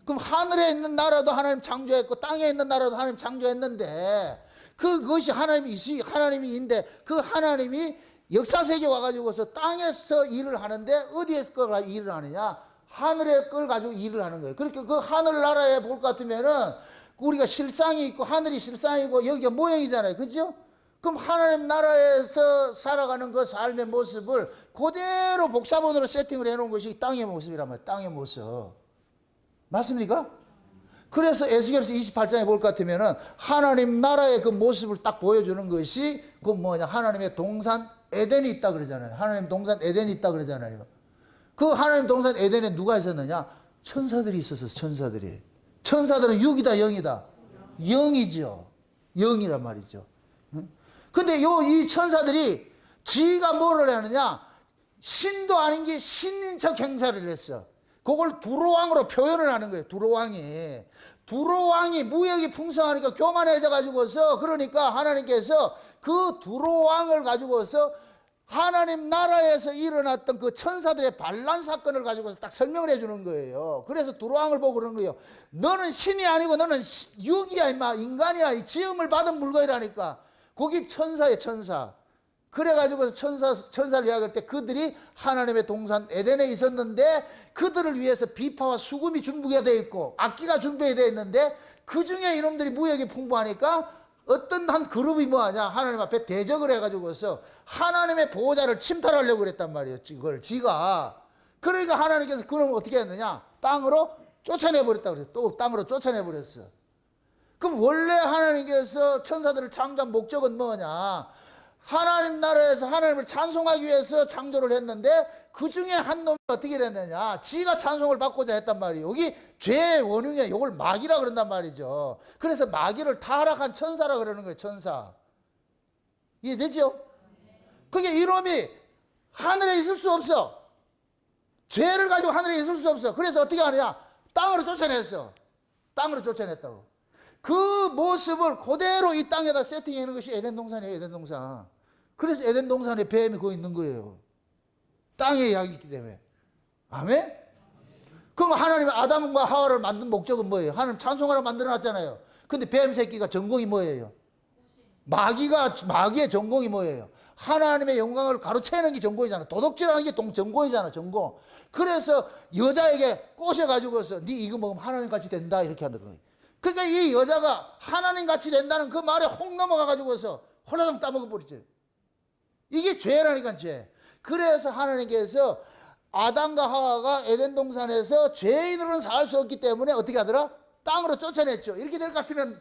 그럼 하늘에 있는 나라도 하나님 창조했고 땅에 있는 나라도 하나님 창조했는데 그것이 하나님인데 그 하나님이 역사세계에 와가지고서 땅에서 일을 하는데 어디에서 걸 일을 하느냐? 하늘의 걸 가지고 일을 하는 거예요. 그러니까 그 하늘나라에 볼 것 같으면은 우리가 실상이 있고 하늘이 실상이고 여기가 모형이잖아요. 그죠? 그럼 하나님 나라에서 살아가는 그 삶의 모습을 그대로 복사본으로 세팅을 해놓은 것이 땅의 모습이란 말이에요. 땅의 모습. 맞습니까? 그래서 에스겔서 28장에 볼 것 같으면은 하나님 나라의 그 모습을 딱 보여주는 것이 그 뭐냐? 하나님의 동산 에덴이 있다 그러잖아요. 하나님 동산 에덴이 있다 그러잖아요. 그 하나님 동산 에덴에 누가 있었느냐? 천사들이 있었어요. 천사들이. 천사들은 육이다 영이다? 영이죠. 영이란 말이죠. 근데 이 천사들이 지가 뭐를 하느냐? 신도 아닌 게 신인 척 행사를 했어. 그걸 두로왕으로 표현을 하는 거예요. 두로왕이 무역이 풍성하니까 교만해져 가지고서 그러니까 하나님께서 그 두로왕을 가지고서 하나님 나라에서 일어났던 그 천사들의 반란 사건을 가지고서 딱 설명을 해주는 거예요. 그래서 두로왕을 보고 그러는 거예요. 너는 신이 아니고 너는 육이야 임마. 인간이야. 이 지음을 받은 물건이라니까. 거기 천사예요. 천사. 그래가지고 천사를 이야기할 때 그들이 하나님의 동산 에덴에 있었는데 그들을 위해서 비파와 수금이 준비가 되어 있고 악기가 준비되어 있는데 그 중에 이놈들이 무역이 풍부하니까 어떤 한 그룹이 뭐하냐 하나님 앞에 대적을 해가지고서 하나님의 보호자를 침탈하려고 그랬단 말이에요. 이걸 지가. 그러니까 하나님께서 그놈을 어떻게 했느냐? 땅으로 쫓아내버렸다 그랬어요. 또 땅으로 쫓아내버렸어. 그럼 원래 하나님께서 천사들을 창조한 목적은 뭐냐? 하나님 나라에서 하나님을 찬송하기 위해서 창조를 했는데 그 중에 한 놈이 어떻게 됐느냐? 지가 찬송을 받고자 했단 말이에요. 여기 죄의 원흉이에요. 이걸 마귀라 그런단 말이죠. 그래서 마귀를 타락한 천사라 그러는 거예요. 천사. 이해되죠? 그게 이놈이 하늘에 있을 수 없어. 죄를 가지고 하늘에 있을 수 없어. 그래서 어떻게 하느냐? 땅으로 쫓아냈어. 땅으로 쫓아냈다고. 그 모습을 그대로 이 땅에다 세팅해 놓은 것이 에덴 동산이에요. 에덴 동산. 그래서 에덴 동산에 뱀이 거기 있는 거예요. 땅에 약이 있기 때문에. 아멘? 그럼 하나님이 아담과 하와를 만든 목적은 뭐예요? 하나님 찬송하라 만들어놨잖아요. 근데 뱀 새끼가 전공이 뭐예요? 마귀의 전공이 뭐예요? 하나님의 영광을 가로채는 게 전공이잖아. 도둑질하는 게 전공이잖아. 전공. 그래서 여자에게 꼬셔가지고서 네 이거 먹으면 하나님 같이 된다 이렇게 하는 거예요. 그러니까 이 여자가 하나님 같이 된다는 그 말에 혹 넘어가가지고서 홀라당 따먹어 버리죠. 이게 죄라니까 죄. 그래서 하나님께서 아담과 하와가 에덴 동산에서 죄인으로는 살 수 없기 때문에 어떻게 하더라? 땅으로 쫓아냈죠. 이렇게 될 것 같으면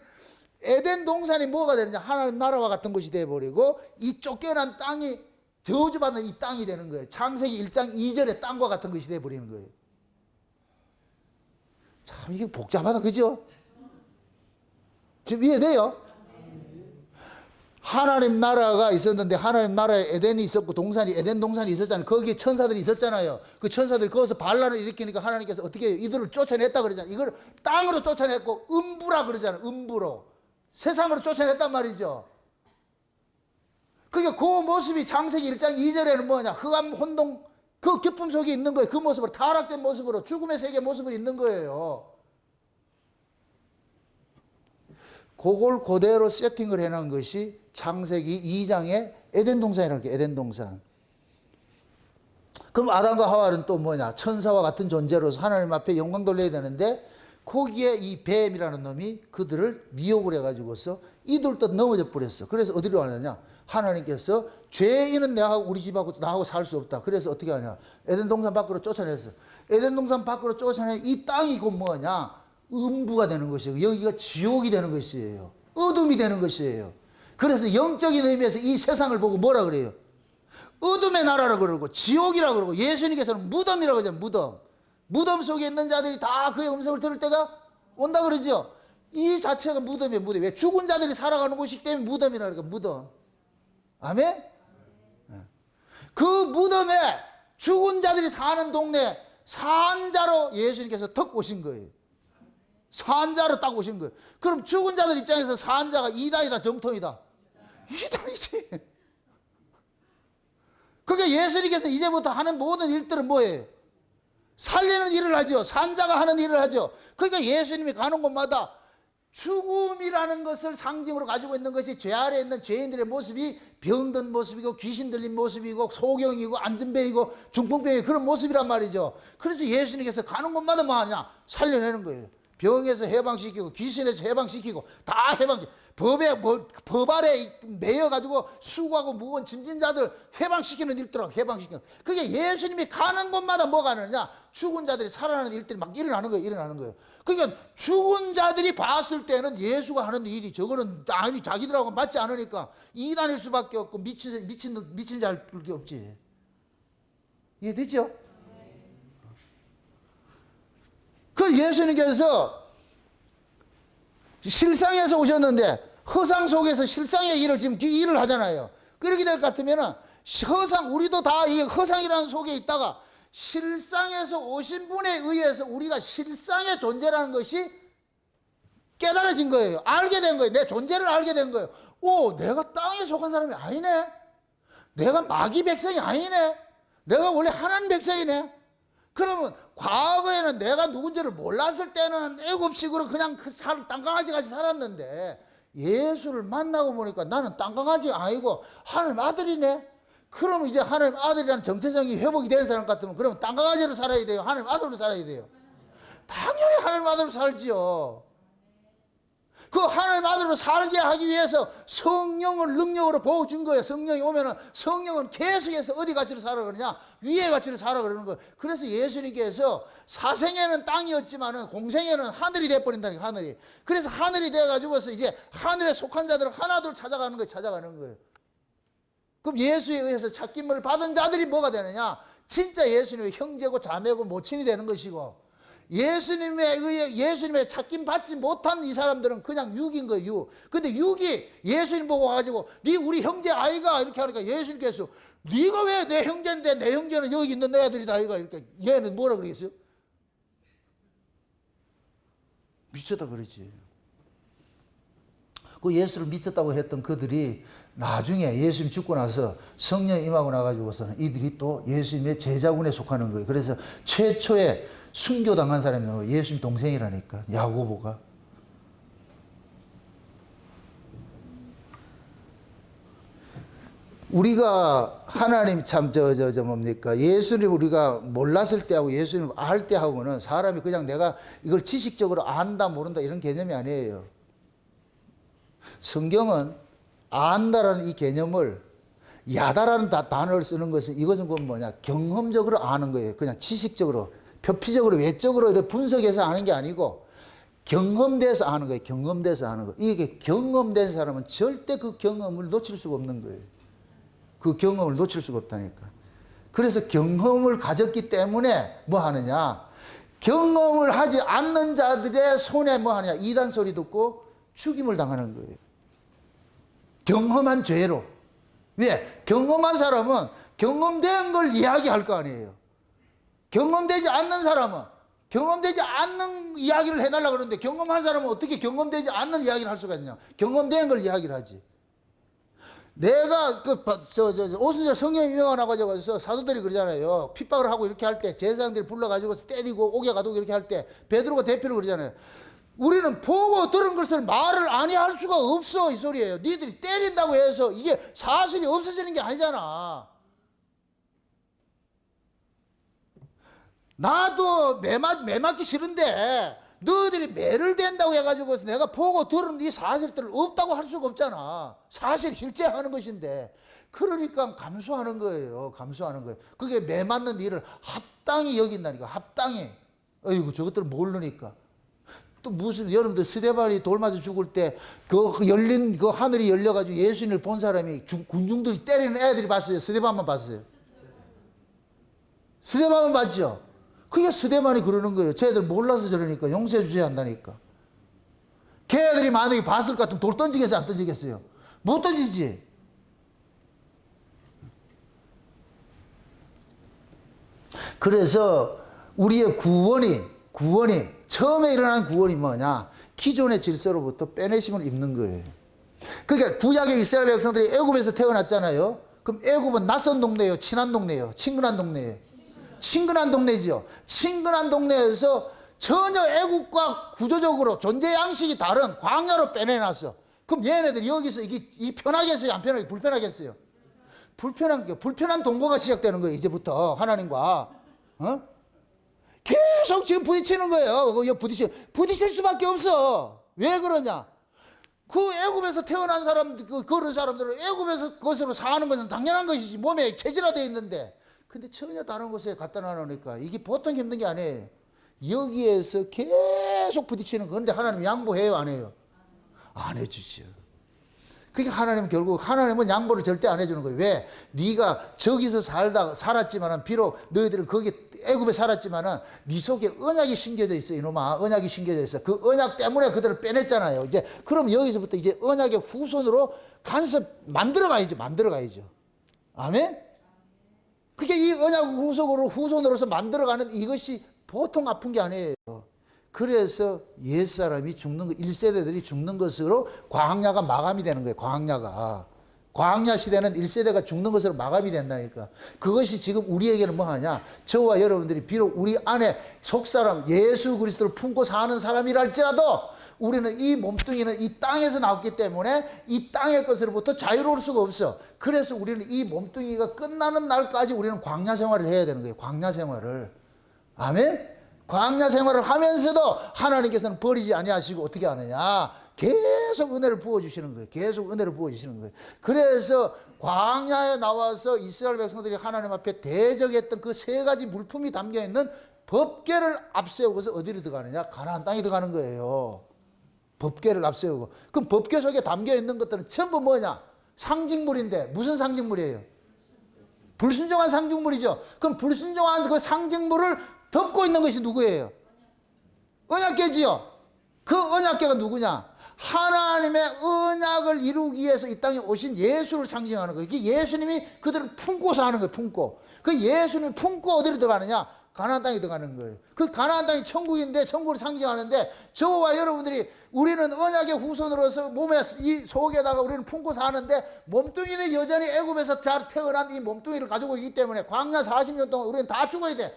에덴 동산이 뭐가 되느냐? 하나님 나라와 같은 것이 되어버리고 이 쫓겨난 땅이 저주받는 이 땅이 되는 거예요. 창세기 1장 2절의 땅과 같은 것이 되어버리는 거예요. 참 이게 복잡하다 그죠? 지금 이해돼요? 하나님 나라가 있었는데 하나님 나라에 에덴이 있었고 동산이 에덴 동산이 있었잖아요. 거기에 천사들이 있었잖아요. 그 천사들이 거기서 반란을 일으키니까 하나님께서 어떻게 해요? 이들을 쫓아냈다 그러잖아요. 이걸 땅으로 쫓아냈고 음부라 그러잖아요. 음부로. 세상으로 쫓아냈단 말이죠. 그러니까 그 모습이 창세기 1장 2절에는 뭐냐? 흑암 혼동 그 깊음 속에 있는 거예요. 그 모습으로 타락된 모습으로 죽음의 세계 모습으로 있는 거예요. 그걸 그대로 세팅을 해놓은 것이 창세기 2장의 에덴 동산이라는 게 에덴 동산. 그럼 아담과 하와는 또 뭐냐? 천사와 같은 존재로서 하나님 앞에 영광 돌려야 되는데 거기에 이 뱀이라는 놈이 그들을 미혹을 해가지고서 이들도 넘어져 버렸어. 그래서 어디로 가느냐? 하나님께서 죄인은 내하고 우리 집하고 나하고 살 수 없다. 그래서 어떻게 하냐? 에덴 동산 밖으로 쫓아냈어. 에덴 동산 밖으로 쫓아낸 이 땅이 곧 뭐냐? 음부가 되는 것이에요. 여기가 지옥이 되는 것이에요. 어둠이 되는 것이에요. 그래서 영적인 의미에서 이 세상을 보고 뭐라 그래요? 어둠의 나라라 그러고 지옥이라 그러고 예수님께서는 무덤이라고 하잖아요. 무덤. 무덤 속에 있는 자들이 다 그의 음성을 들을 때가 온다 그러죠. 이 자체가 무덤이에요. 무덤. 왜? 죽은 자들이 살아가는 곳이기 때문에 무덤이라 그러니까 무덤. 아멘? 그 무덤에 죽은 자들이 사는 동네 산자로 예수님께서 턱 오신 거예요. 산자로 딱 오신 거예요. 그럼 죽은 자들 입장에서 산자가 이단이다 정통이다? 이단이지. 그러니까 예수님께서 이제부터 하는 모든 일들은 뭐예요? 살리는 일을 하죠. 산자가 하는 일을 하죠. 그러니까 예수님이 가는 곳마다 죽음이라는 것을 상징으로 가지고 있는 것이 죄 아래에 있는 죄인들의 모습이 병든 모습이고 귀신 들린 모습이고 소경이고 안전병이고 중풍병이고 그런 모습이란 말이죠. 그래서 예수님께서 가는 곳마다 뭐 하냐? 살려내는 거예요. 병에서 해방시키고 귀신에서 해방시키고 다 해방시키고 법 아래 매여가지고 수고하고 무거운 짐진 자들 해방시키는 일들하고 해방시키는. 그게 예수님이 가는 곳마다 뭐가 하느냐? 죽은 자들이 살아나는 일들이 막 일어나는 거예요. 일어나는 거예요. 그러니까 죽은 자들이 봤을 때는 예수가 하는 일이 저거는 아니 자기들하고 맞지 않으니까 이단일 수밖에 없고 미친 자밖에 없지. 이해되죠? 그 예수님께서 실상에서 오셨는데 허상 속에서 실상의 일을 지금 일을 하잖아요. 그렇게 될 것 같으면은 허상 우리도 다 이 허상이라는 속에 있다가 실상에서 오신 분에 의해서 우리가 실상의 존재라는 것이 깨달아진 거예요. 알게 된 거예요. 내 존재를 알게 된 거예요. 오, 내가 땅에 속한 사람이 아니네. 내가 마귀 백성이 아니네. 내가 원래 하나님 백성이네. 그러면 과거에는 내가 누군지를 몰랐을 때는 애굽식으로 그냥 땅강아지 같이 살았는데 예수를 만나고 보니까 나는 땅강아지 아니고 하나님 아들이네. 그럼 이제 하나님 아들이라는 정체성이 회복이 된 사람 같으면 그러면 땅강아지로 살아야 돼요? 하나님 아들로 살아야 돼요? 당연히 하나님 아들로 살지요. 그 하나님 아들로 살게 하기 위해서 성령을 능력으로 부어준 거예요. 성령이 오면은 성령은 계속해서 어디 가치로 살아 그러냐? 위의 가치로 살아 그러는 거예요. 그래서 예수님께서 사생에는 땅이었지만은 공생에는 하늘이 돼버린다니까, 하늘이. 그래서 하늘이 돼가지고서 이제 하늘에 속한 자들을 하나둘 찾아가는 거예요. 찾아가는 거예요. 그럼 예수에 의해서 찾김을 받은 자들이 뭐가 되느냐? 진짜 예수님의 형제고 자매고 모친이 되는 것이고, 예수님에 의해 예수님의 찾김 받지 못한 이 사람들은 그냥 육인 거예요. 육. 근데 육이 예수님 보고 와가지고 네 우리 형제 아이가 이렇게 하니까 예수님께서 네가 왜 내 형제인데 내 형제는 여기 있는 내 아들이다 아이가 이렇게 얘는 뭐라 그러겠어요? 미쳤다 그러지. 그 예수를 믿었다고 했던 그들이 나중에 예수님 죽고 나서 성령 임하고 나가지고서는 이들이 또 예수님의 제자군에 속하는 거예요. 그래서 최초에 순교당한 사람이 예수님 동생이라니까, 야고보가. 우리가 하나님 참 뭡니까? 예수님 우리가 몰랐을 때하고 예수님 알 때하고는 사람이 그냥 내가 이걸 지식적으로 안다 모른다 이런 개념이 아니에요. 성경은 안다라는 이 개념을 야다라는 단어를 쓰는 것은 이것은 그 뭐냐? 경험적으로 아는 거예요. 그냥 지식적으로. 표피적으로 외적으로 이렇게 분석해서 아는 게 아니고 경험돼서 아는 거예요. 경험돼서 아는 거. 이게 경험된 사람은 절대 그 경험을 놓칠 수가 없는 거예요. 그 경험을 놓칠 수가 없다니까. 그래서 경험을 가졌기 때문에 뭐 하느냐? 경험을 하지 않는 자들의 손에 뭐 하느냐? 이단 소리 듣고 죽임을 당하는 거예요. 경험한 죄로. 왜? 경험한 사람은 경험된 걸 이야기할 거 아니에요. 경험되지 않는 사람은 경험되지 않는 이야기를 해달라고 그러는데 경험한 사람은 어떻게 경험되지 않는 이야기를 할 수가 있냐? 경험된 걸 이야기를 하지. 내가 오순절 성령 유명한 나가지고 사도들이 그러잖아요. 핍박을 하고 이렇게 할 때 제사장들이 불러가지고 때리고 옥에 가두고 이렇게 할 때 베드로가 대표로 그러잖아요. 우리는 보고 들은 것을 말을 아니할 수가 없어 이 소리예요. 니들이 때린다고 해서 이게 사실이 없어지는 게 아니잖아. 나도 매 맞기 싫은데 너희들이 매를 댄다고 해가지고 내가 보고 들은 이 사실들을 없다고 할 수가 없잖아. 사실 실제 하는 것인데. 그러니까 감수하는 거예요. 감수하는 거예요. 그게 매 맞는 일을 합당히 여긴다니까. 합당히. 어이구, 저것들 모르니까. 또 무슨, 여러분들 스데반이 돌 맞아 죽을 때 그 열린 그 하늘이 열려가지고 예수님을 본 사람이 군중들이 때리는 애들이 봤어요? 스데반만 봤어요? 스데반만 봤죠? 그게 스데반이 그러는 거예요. 쟤들 몰라서 저러니까 용서해 주셔야 한다니까. 걔들이 만약에 봤을 것 같으면 돌 던지겠어요? 안 던지겠어요? 못 던지지. 그래서 우리의 구원이 처음에 일어난 구원이 뭐냐? 기존의 질서로부터 빼내심을 입는 거예요. 그러니까 구약의 이스라엘 백성들이 애굽에서 태어났잖아요. 그럼 애굽은 낯선 동네예요? 친한 동네예요? 친근한 동네예요? 친근한 동네죠. 친근한 동네에서 전혀 애국과 구조적으로 존재 양식이 다른 광야로 빼내놨어. 그럼 얘네들이 여기서 이 편하겠어요? 안 편하게? 불편하겠어요? 불편한 동거가 시작되는 거예요. 이제부터 하나님과. 계속 지금 부딪히는 거예요. 부딪힐 수밖에 없어. 왜 그러냐? 그 애굽에서 태어난 사람, 그런 사람들은 애굽에서 그것으로 사는 것은 당연한 것이지. 몸에 체질화되어 있는데. 근데 전혀 다른 곳에 갖다 놔놓으니까 이게 보통 힘든 게 아니에요. 여기에서 계속 부딪히는 거. 그런데 하나님 양보해요? 안 해요? 안 해주죠. 그러니까 하나님은 양보를 절대 안 해주는 거예요. 왜? 네가 저기서 살았지만은, 비록 너희들은 거기 애굽에 살았지만은 네 속에 언약이 심겨져 있어. 이놈아, 언약이 심겨져 있어. 그 언약 때문에 그들을 빼냈잖아요. 이제 그럼 여기서부터 이제 언약의 후손으로 간섭 만들어 가야죠. 아멘? 그게 이 언약 후손으로서 만들어가는 이것이 보통 아픈 게 아니에요. 그래서 옛사람이 죽는 거, 1세대들이 죽는 것으로 광야가 마감이 되는 거예요. 광야 시대는 1세대가 죽는 것으로 마감이 된다니까. 그것이 지금 우리에게는 뭐 하냐? 저와 여러분들이 비록 우리 안에 속사람 예수 그리스도를 품고 사는 사람이랄지라도 우리는 이 몸뚱이는 이 땅에서 나왔기 때문에 이 땅의 것으로부터 자유로울 수가 없어. 그래서 우리는 이 몸뚱이가 끝나는 날까지 우리는 광야 생활을 해야 되는 거예요. 광야 생활을. 아멘? 광야 생활을 하면서도 하나님께서는 버리지 아니하시고 어떻게 하느냐? 계속 은혜를 부어주시는 거예요. 계속 은혜를 부어주시는 거예요. 그래서 광야에 나와서 이스라엘 백성들이 하나님 앞에 대적했던 그 세 가지 물품이 담겨있는 법궤를 앞세우고서 어디로 들어가느냐? 가나안 땅에 들어가는 거예요. 법궤를 앞세우고. 그럼 법궤 속에 담겨있는 것들은 전부 뭐냐? 상징물인데 무슨 상징물이에요? 불순종한 상징물이죠. 그럼 불순종한 그 상징물을 덮고 있는 것이 누구예요? 언약궤지요. 그 언약궤가 누구냐? 하나님의 언약을 이루기 위해서 이 땅에 오신 예수를 상징하는 거예요. 이게 예수님이 그들을 품고 사는 거예요. 품고. 그 예수님이 품고 어디로 들어가느냐? 가나안 땅에 들어가는 거예요. 그 가나안 땅이 천국인데 천국을 상징하는데 저와 여러분들이 우리는 언약의 후손으로서 몸에 이 속에다가 우리는 품고 사는데 몸뚱이는 여전히 애굽에서 태어난 이 몸뚱이를 가지고 있기 때문에 광야 40년 동안 우리는 다 죽어야 돼.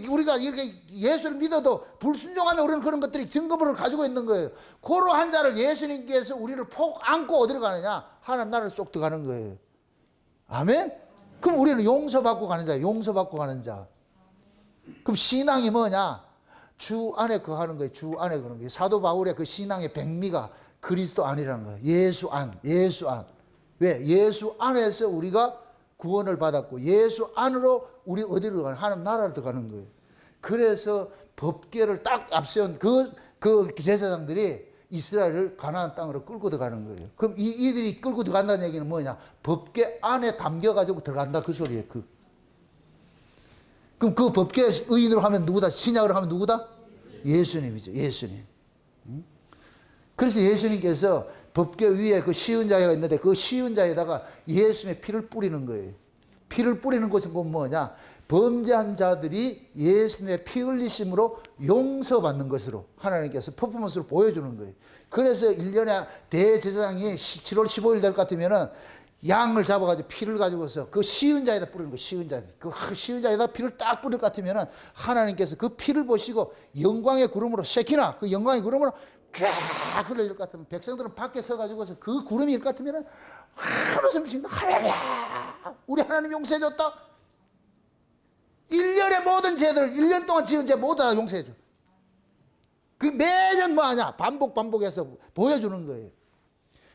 우리가 이렇게 예수를 믿어도 불순종하면 우리는 그런 것들이 증거물을 가지고 있는 거예요. 고로 한 자를 예수님께서 우리를 폭 안고 어디로 가느냐? 하나님 나라를 쏙 들어가는 거예요. 아멘? 그럼 우리는 용서받고 가는 자예요. 용서받고 가는 자. 그럼 신앙이 뭐냐? 주 안에 거하는 거예요. 주 안에 거하는 거예요. 사도 바울의 그 신앙의 백미가 그리스도 안이라는 거예요. 예수 안. 왜? 예수 안에서 우리가 구원을 받았고 예수 안으로 우리 어디로 가는 하나님 나라로 들어가는 거예요. 그래서 법궤를 딱 앞세운 그 제사장들이 이스라엘을 가나안 땅으로 끌고 들어가는 거예요. 그럼 이들이 끌고 들어간다는 얘기는 뭐냐? 법궤 안에 담겨가지고 들어간다 그 소리예요. 그럼 그 법궤 의인으로 하면 누구다? 신약으로 하면 누구다? 예수님이죠. 예수님. 그래서 예수님께서 법궤 위에 그 시은자가 있는데 그 시은자에다가 예수님의 피를 뿌리는 거예요. 피를 뿌리는 것은 뭐냐? 범죄한 자들이 예수님의 피 흘리심으로 용서받는 것으로 하나님께서 퍼포먼스를 보여주는 거예요. 그래서 1년에 대제사장이 7월 15일 될 것 같으면은 양을 잡아가지고 피를 가지고서 그 시은자에다 뿌리는 거예요. 시은자에다 피를 딱 뿌릴 것 같으면은 하나님께서 그 피를 보시고 영광의 구름으로 쉐키나 그 영광의 구름으로 쫙 흘러질 것 같으면 백성들은 밖에 서가지고서 그 구름이 일 것 같으면은 하루 성신 할렐루야 우리 하나님 용서해줬다 1년의 모든 죄들을 1년 동안 지은 죄 모두 다 용서해 줘. 그 매년 뭐 하냐? 반복해서 보여주는 거예요.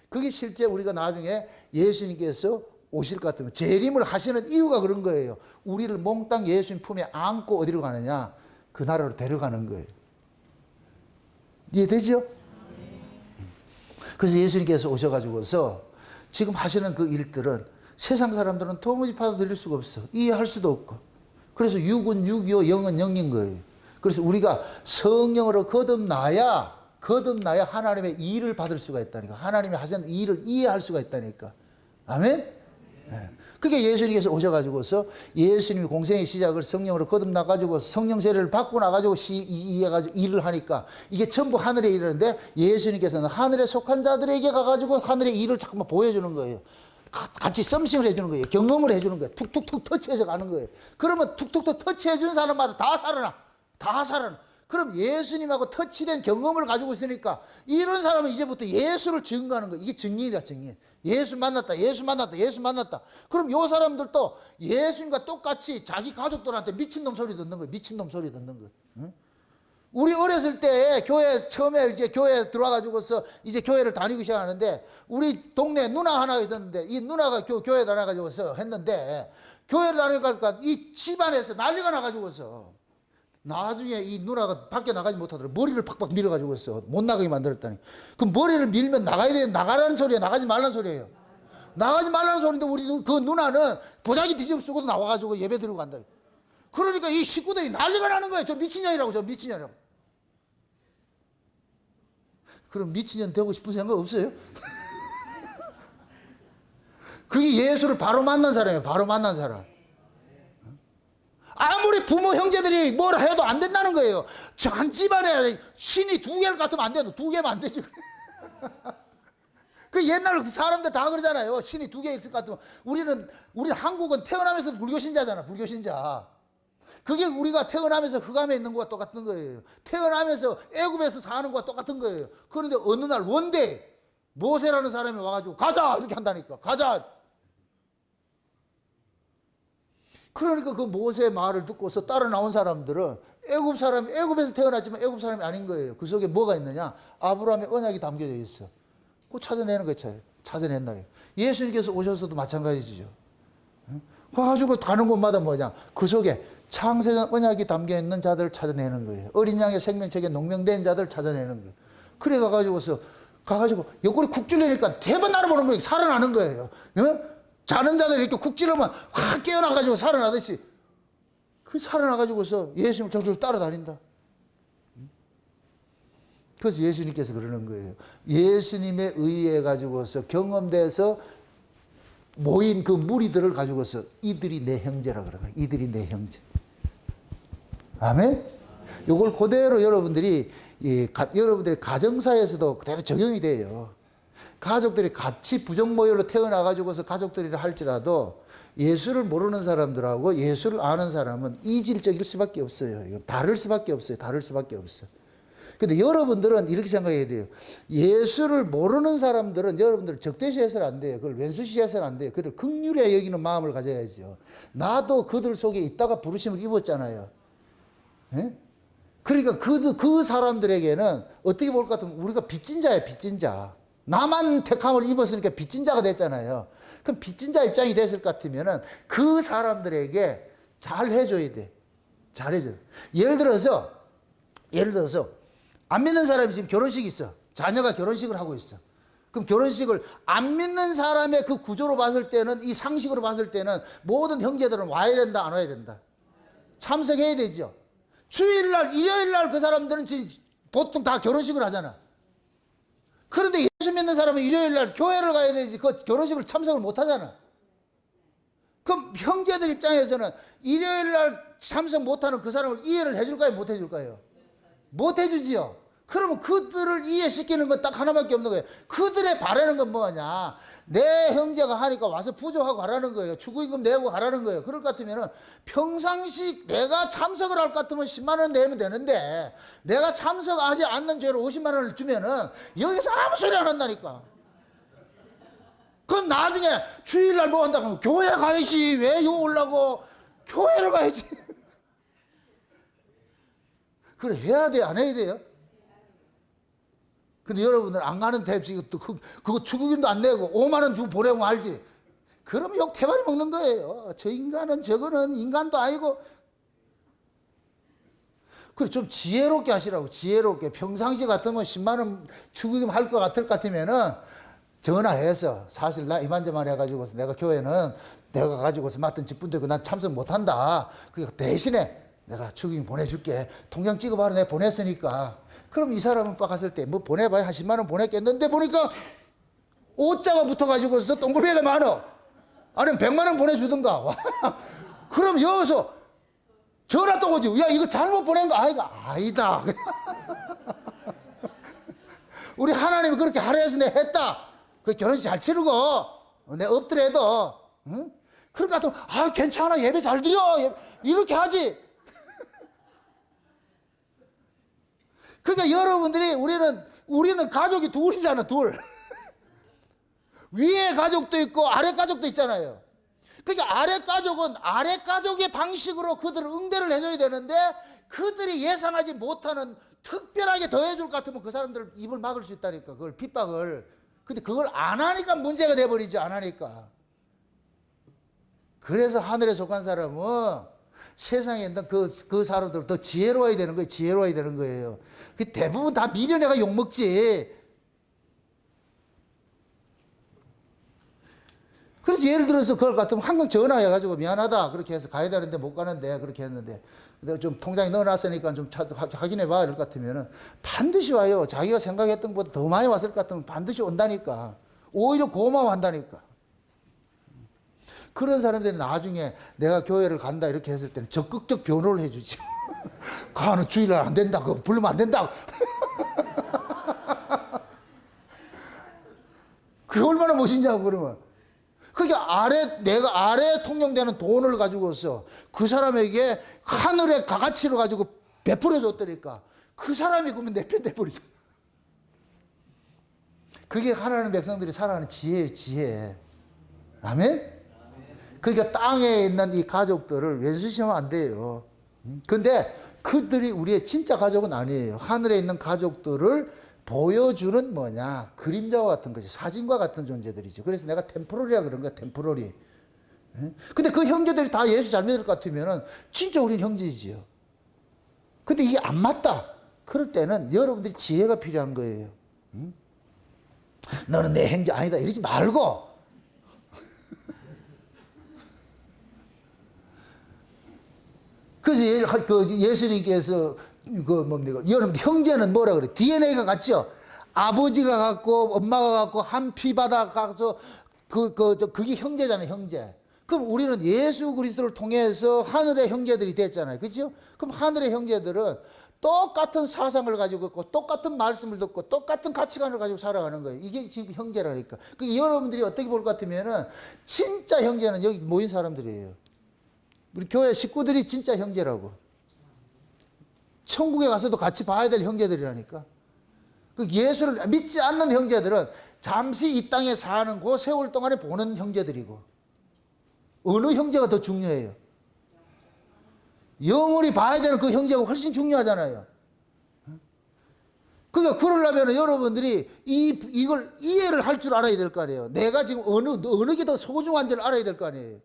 그게 실제 우리가 나중에 예수님께서 오실 것 같으면 재림을 하시는 이유가 그런 거예요. 우리를 몽땅 예수님 품에 안고 어디로 가느냐? 그 나라로 데려가는 거예요. 이해되죠? 그래서 예수님께서 오셔가지고서 지금 하시는 그 일들은 세상 사람들은 도무지 받아들일 수가 없어. 이해할 수도 없고. 그래서 육은 육이요, 영은 영인 거예요. 그래서 우리가 성령으로 거듭나야 하나님의 일을 받을 수가 있다니까. 하나님이 하시는 일을 이해할 수가 있다니까. 아멘? 네. 그게 예수님께서 오셔가지고서 예수님이 공생의 시작을 성령으로 거듭나가지고 성령 세례를 받고 나가지고 이해가지고 일을 하니까 이게 전부 하늘의 일이라는데 예수님께서는 하늘에 속한 자들에게 가가지고 하늘의 일을 자꾸만 보여주는 거예요. 같이 썸씽을 해주는 거예요. 경험을 해주는 거예요. 툭툭툭 터치해서 가는 거예요. 그러면 툭툭툭 터치해주는 사람마다 다 살아나. 다 살아나. 그럼 예수님하고 터치된 경험을 가지고 있으니까 이런 사람은 이제부터 예수를 증거하는 거예요. 이게 증인이야, 증인. 예수 만났다. 그럼 요 사람들도 예수님과 똑같이 자기 가족들한테 미친놈 소리 듣는 거예요. 미친놈 소리 듣는 거예요. 응? 우리 어렸을 때 교회 처음에 이제 교회에 들어와가지고서 이제 교회를 다니기 시작하는데 우리 동네에 누나 하나 있었는데 이 누나가 교회 다녀가지고서 했는데 교회를 다니니까 이 집안에서 난리가 나가지고서 나중에 이 누나가 밖에 나가지 못하더라고. 머리를 팍팍 밀어가지고서 못 나가게 만들었다니. 그럼 머리를 밀면 나가야 돼. 나가라는 소리예요. 나가지 말라는 소리예요. 나가지 말라는 소리인데 우리 그 누나는 보자기 뒤집어 쓰고 나와가지고 예배 드리고 간다. 그러니까 이 식구들이 난리가 나는 거예요. 저 미친년이라고, 저 미친년이라고. 그럼 미친년 되고 싶은 생각 없어요? 그게 예수를 바로 만난 사람이에요. 바로 만난 사람. 아무리 부모 형제들이 뭘 해도 안 된다는 거예요. 저 한 집안에 신이 두 개를 같으면 안 돼도 두 개면 안 되지. 그 옛날 사람들 다 그러잖아요. 신이 두 개 있을 것 같으면 우리는 한국은 태어나면서 불교신자잖아. 불교신자. 그게 우리가 태어나면서 흑암에 있는 것과 똑같은 거예요. 태어나면서 애굽에서 사는 것과 똑같은 거예요. 그런데 어느 날 원데이 모세라는 사람이 와가지고 가자 이렇게 한다니까. 가자. 그러니까 그 모세의 말을 듣고서 따라 나온 사람들은 애굽에서 태어났지만 애굽 사람이 아닌 거예요. 그 속에 뭐가 있느냐? 아브라함의 언약이 담겨져 있어. 그거 찾아내는 거예요. 찾아낸다. 예수님께서 오셔서도 마찬가지죠. 와가지고 가는 곳마다 뭐냐? 그 속에 창세전 언약이 담겨 있는 자들을 찾아내는 거예요. 어린 양의 생명책에 농명된 자들을 찾아내는 거예요. 그래 가가지고 옆구리 쿡 찔리니까 대번 날아보는 거예요. 살아나는 거예요. 자는 자들 이렇게 쿡 찌르면 확 깨어나가지고 살아나듯이 그 살아나가지고서 예수님을 저절 따라다닌다. 그래서 예수님께서 그러는 거예요. 예수님에 의해 가지고서 경험돼서 모인 그 무리들을 가지고서 이들이 내 형제라 그러거든요. 이들이 내 형제. 아멘? 요걸 그대로 여러분들이 여러분들의 가정사에서도 그대로 적용이 돼요. 가족들이 같이 부정모혈로 태어나가지고서 가족들이라 할지라도 예수를 모르는 사람들하고 예수를 아는 사람은 이질적일 수밖에 없어요. 이건 다를 수밖에 없어요. 다를 수밖에 없어. 근데 여러분들은 이렇게 생각해야 돼요. 예수를 모르는 사람들은 여러분들 적대시해서는 안 돼요. 그걸 왼수시해서는 안 돼요. 그를 긍휼히 여기는 마음을 가져야죠. 나도 그들 속에 있다가 부르심을 입었잖아요. 예? 그러니까 그 사람들에게는 어떻게 볼 것 같으면 우리가 빚진 자예요. 빚진 자. 나만 택함을 입었으니까 빚진 자가 됐잖아요. 그럼 빚진 자 입장이 됐을 것 같으면은 그 사람들에게 잘 해줘야 돼. 잘 해줘. 예를 들어서 안 믿는 사람이 지금 결혼식이 있어. 자녀가 결혼식을 하고 있어. 그럼 결혼식을 안 믿는 사람의 그 구조로 봤을 때는 이 상식으로 봤을 때는 모든 형제들은 와야 된다, 안 와야 된다. 참석해야 되죠. 주일날, 일요일날 그 사람들은 보통 다 결혼식을 하잖아. 그런데 예수 믿는 사람은 일요일날 교회를 가야 되지 그 결혼식을 참석을 못 하잖아. 그럼 형제들 입장에서는 일요일날 참석 못하는 그 사람을 이해를 해줄까요? 못 해줄까요? 못 해주지요. 그러면 그들을 이해시키는 건 딱 하나밖에 없는 거예요. 그들의 바라는 건 뭐냐? 내 형제가 하니까 와서 부조하고 가라는 거예요. 축의금 내고 가라는 거예요. 그럴 것 같으면 평상시 내가 참석을 할 것 같으면 10만 원 내면 되는데 내가 참석하지 않는 죄로 50만 원을 주면은 여기서 아무 소리 안 한다니까. 그럼 나중에 주일날 뭐 한다고 하면 교회 가야지. 왜 요 오려고? 교회를 가야지. 그래, 해야 돼, 안 해야 돼요? 근데 여러분들 안 가는 대입시 그거 축의금도 안 내고 5만 원 주고 보내고 알지? 그럼 욕 대가리 먹는 거예요. 저 인간은 저거는 인간도 아니고. 그래, 좀 지혜롭게 하시라고, 지혜롭게. 평상시 같으면 10만 원 축의금 할 것 같으면은 전화해서 사실 나 이만저만 해가지고서 내가 교회는 내가 가지고서 맡은 직분도 있고 난 참석 못한다. 그러니까 대신에 내가 축의금 보내줄게. 통장 찍어봐라. 내가 보냈으니까. 그럼 이 사람은 빡 갔을 때 뭐 보내봐야 한 10만 원 보냈겠는데 보니까 5자가 붙어가지고서 동그라미가 많어. 아니면 100만 원 보내주든가. 그럼 여기서 전화 또 오지. 야, 이거 잘못 보낸 거 아이가? 아니다. 우리 하나님이 그렇게 하라 해서 내가 했다. 그 결혼식 잘 치르고, 내가 없더라도, 응? 그러니까 또, 아, 괜찮아. 예배 잘 드려. 이렇게 하지. 그러니까 여러분들이, 우리는 가족이 둘이잖아, 둘. 위에 가족도 있고, 아래 가족도 있잖아요. 그러니까 아래 가족은 아래 가족의 방식으로 그들을 응대를 해줘야 되는데, 그들이 예상하지 못하는 특별하게 더해줄 것 같으면 그 사람들 입을 막을 수 있다니까. 그걸 핍박을. 근데 그걸 안 하니까 문제가 돼버리지, 안 하니까. 그래서 하늘에 속한 사람은 세상에 있는 그 사람들 더 지혜로워야 되는 거예요. 지혜로워야 되는 거예요. 대부분 다 미련해가 욕먹지. 그래서 예를 들어서 그걸 같으면 항상 전화해가지고 미안하다. 그렇게 해서 가야 되는데 못 가는데 그렇게 했는데 내가 좀 통장에 넣어놨으니까 좀 확인해봐. 이럴 것 같으면은 반드시 와요. 자기가 생각했던 것보다 더 많이 왔을 것 같으면 반드시 온다니까. 오히려 고마워한다니까. 그런 사람들이 나중에 내가 교회를 간다 이렇게 했을 때는 적극적 변호를 해주지. 가는 주일날 안 된다. 그거 부르면 안 된다. 그게 얼마나 멋있냐고 그러면. 그러니까 내가 아래 통용되는 돈을 가지고서 그 사람에게 하늘의 가가치를 가지고 베풀어 줬다니까. 그 사람이 그러면 내 편 돼버리죠. 그게 하나님 백성들이 살아가는 지혜예요, 지혜. 아멘? 그러니까 땅에 있는 이 가족들을 왼수시하면 안 돼요. 근데 그들이 우리의 진짜 가족은 아니에요. 하늘에 있는 가족들을 보여주는 뭐냐, 그림자와 같은 거지, 사진과 같은 존재들이죠. 그래서 내가 템포러리라 그런 거야, 템포러리. 근데 그 형제들이 다 예수 잘 믿을 것 같으면은 진짜 우린 형제이지요. 근데 이게 안 맞다. 그럴 때는 여러분들이 지혜가 필요한 거예요. 너는 내 형제 아니다 이러지 말고. 그래서 예수님께서 여러분 형제는 뭐라 그래? DNA가 같죠? 아버지가 같고 엄마가 같고 한 피바다 가서 그게 형제잖아요, 형제. 그럼 우리는 예수 그리스도를 통해서 하늘의 형제들이 됐잖아요. 그렇죠? 그럼 하늘의 형제들은 똑같은 사상을 가지고 있고 똑같은 말씀을 듣고 똑같은 가치관을 가지고 살아가는 거예요. 이게 지금 형제라니까. 여러분들이 어떻게 볼 것 같으면은 진짜 형제는 여기 모인 사람들이에요. 우리 교회 식구들이 진짜 형제라고. 천국에 가서도 같이 봐야 될 형제들이라니까. 예수를 믿지 않는 형제들은 잠시 이 땅에 사는 그 세월 동안에 보는 형제들이고, 어느 형제가 더 중요해요? 영원히 봐야 되는 그 형제가 훨씬 중요하잖아요. 그러니까 그러려면 여러분들이 이걸 이해를 할 줄 알아야 될 거 아니에요. 내가 지금 어느 게 더 소중한지를 알아야 될 거 아니에요.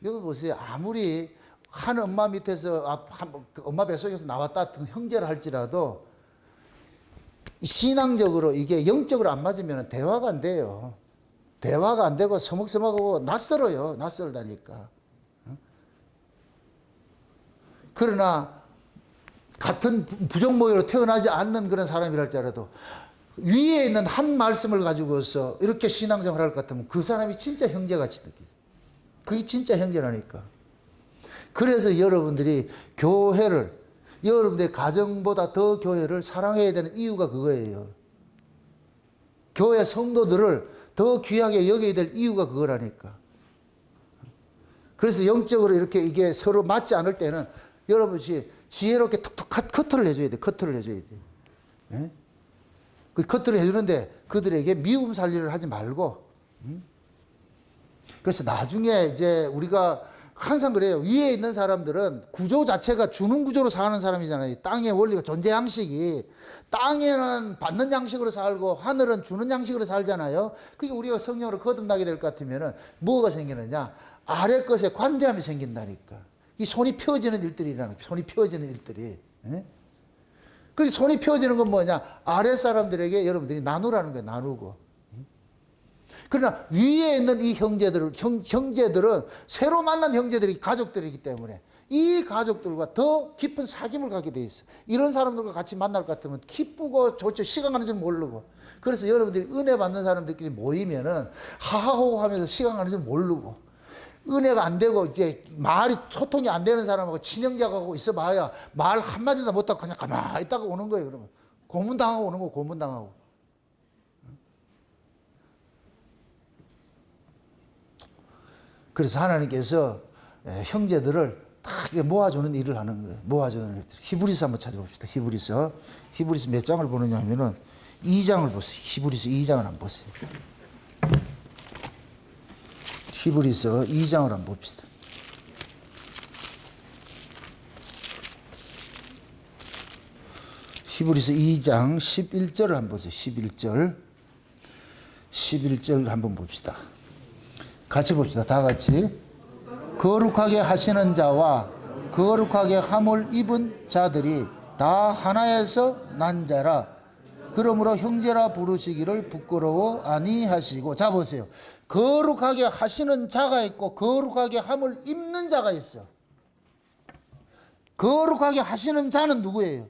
여기 보세요. 아무리 한 엄마 밑에서 엄마 뱃속에서 나왔다 형제를 할지라도 신앙적으로 이게 영적으로 안 맞으면 대화가 안 돼요. 대화가 안 되고 서먹서먹하고 낯설어요. 낯설다니까. 그러나 같은 부족 모여로 태어나지 않는 그런 사람이랄지라도 위에 있는 한 말씀을 가지고서 이렇게 신앙생활을 할 것 같으면 그 사람이 진짜 형제같이 느껴요. 그게 진짜 형제라니까. 그래서 여러분들이 교회를, 여러분들의 가정보다 더 교회를 사랑해야 되는 이유가 그거예요. 교회 성도들을 더 귀하게 여겨야 될 이유가 그거라니까. 그래서 영적으로 이렇게 이게 서로 맞지 않을 때는 여러분이 지혜롭게 툭툭 커트를 해줘야 돼. 커트를 해줘야 돼. 예? 그 커트를 해주는데 그들에게 미움 살리를 하지 말고. 그래서 나중에 이제 우리가 항상 그래요. 위에 있는 사람들은 구조 자체가 주는 구조로 사는 사람이잖아요. 땅의 원리가 존재 양식이 땅에는 받는 양식으로 살고 하늘은 주는 양식으로 살잖아요. 그게 우리가 성령으로 거듭나게 될 것 같으면은 뭐가 생기느냐? 아래 것에 관대함이 생긴다니까. 이 손이 펴지는 일들이라는 거예요. 손이 펴지는 일들이. 예? 그 손이 펴지는 건 뭐냐? 아래 사람들에게 여러분들이 나누라는 거예요. 나누고. 그러나 위에 있는 이 형제들은 새로 만난 형제들이 가족들이기 때문에 이 가족들과 더 깊은 사귐을 갖게 돼 있어. 이런 사람들과 같이 만날 것 같으면 기쁘고 좋죠. 시간 가는 줄 모르고. 그래서 여러분들이 은혜 받는 사람들끼리 모이면은 하하호호 하면서 시간 가는 줄 모르고, 은혜가 안 되고 이제 말이 소통이 안 되는 사람하고 친형제하고 있어 봐야 말 한마디도 못하고 그냥 가만히 있다가 오는 거예요. 그러면 고문당하고 오는 거, 고문당하고. 그래서 하나님께서 형제들을 다 모아주는 일을 하는 거예요. 모아주는 일들. 히브리서 한번 찾아봅시다. 히브리서 몇 장을 보느냐 하면은 2장을 보세요. 히브리서 2장을 한번 보세요. 히브리서 2장을 한번 봅시다. 히브리서 2장 11절을 한번 보세요. 11절 한번 봅시다. 같이 봅시다. 다 같이. 거룩하게 하시는 자와 거룩하게 함을 입은 자들이 다 하나에서 난 자라. 그러므로 형제라 부르시기를 부끄러워 아니하시고. 자 보세요. 거룩하게 하시는 자가 있고 거룩하게 함을 입는 자가 있어. 거룩하게 하시는 자는 누구예요?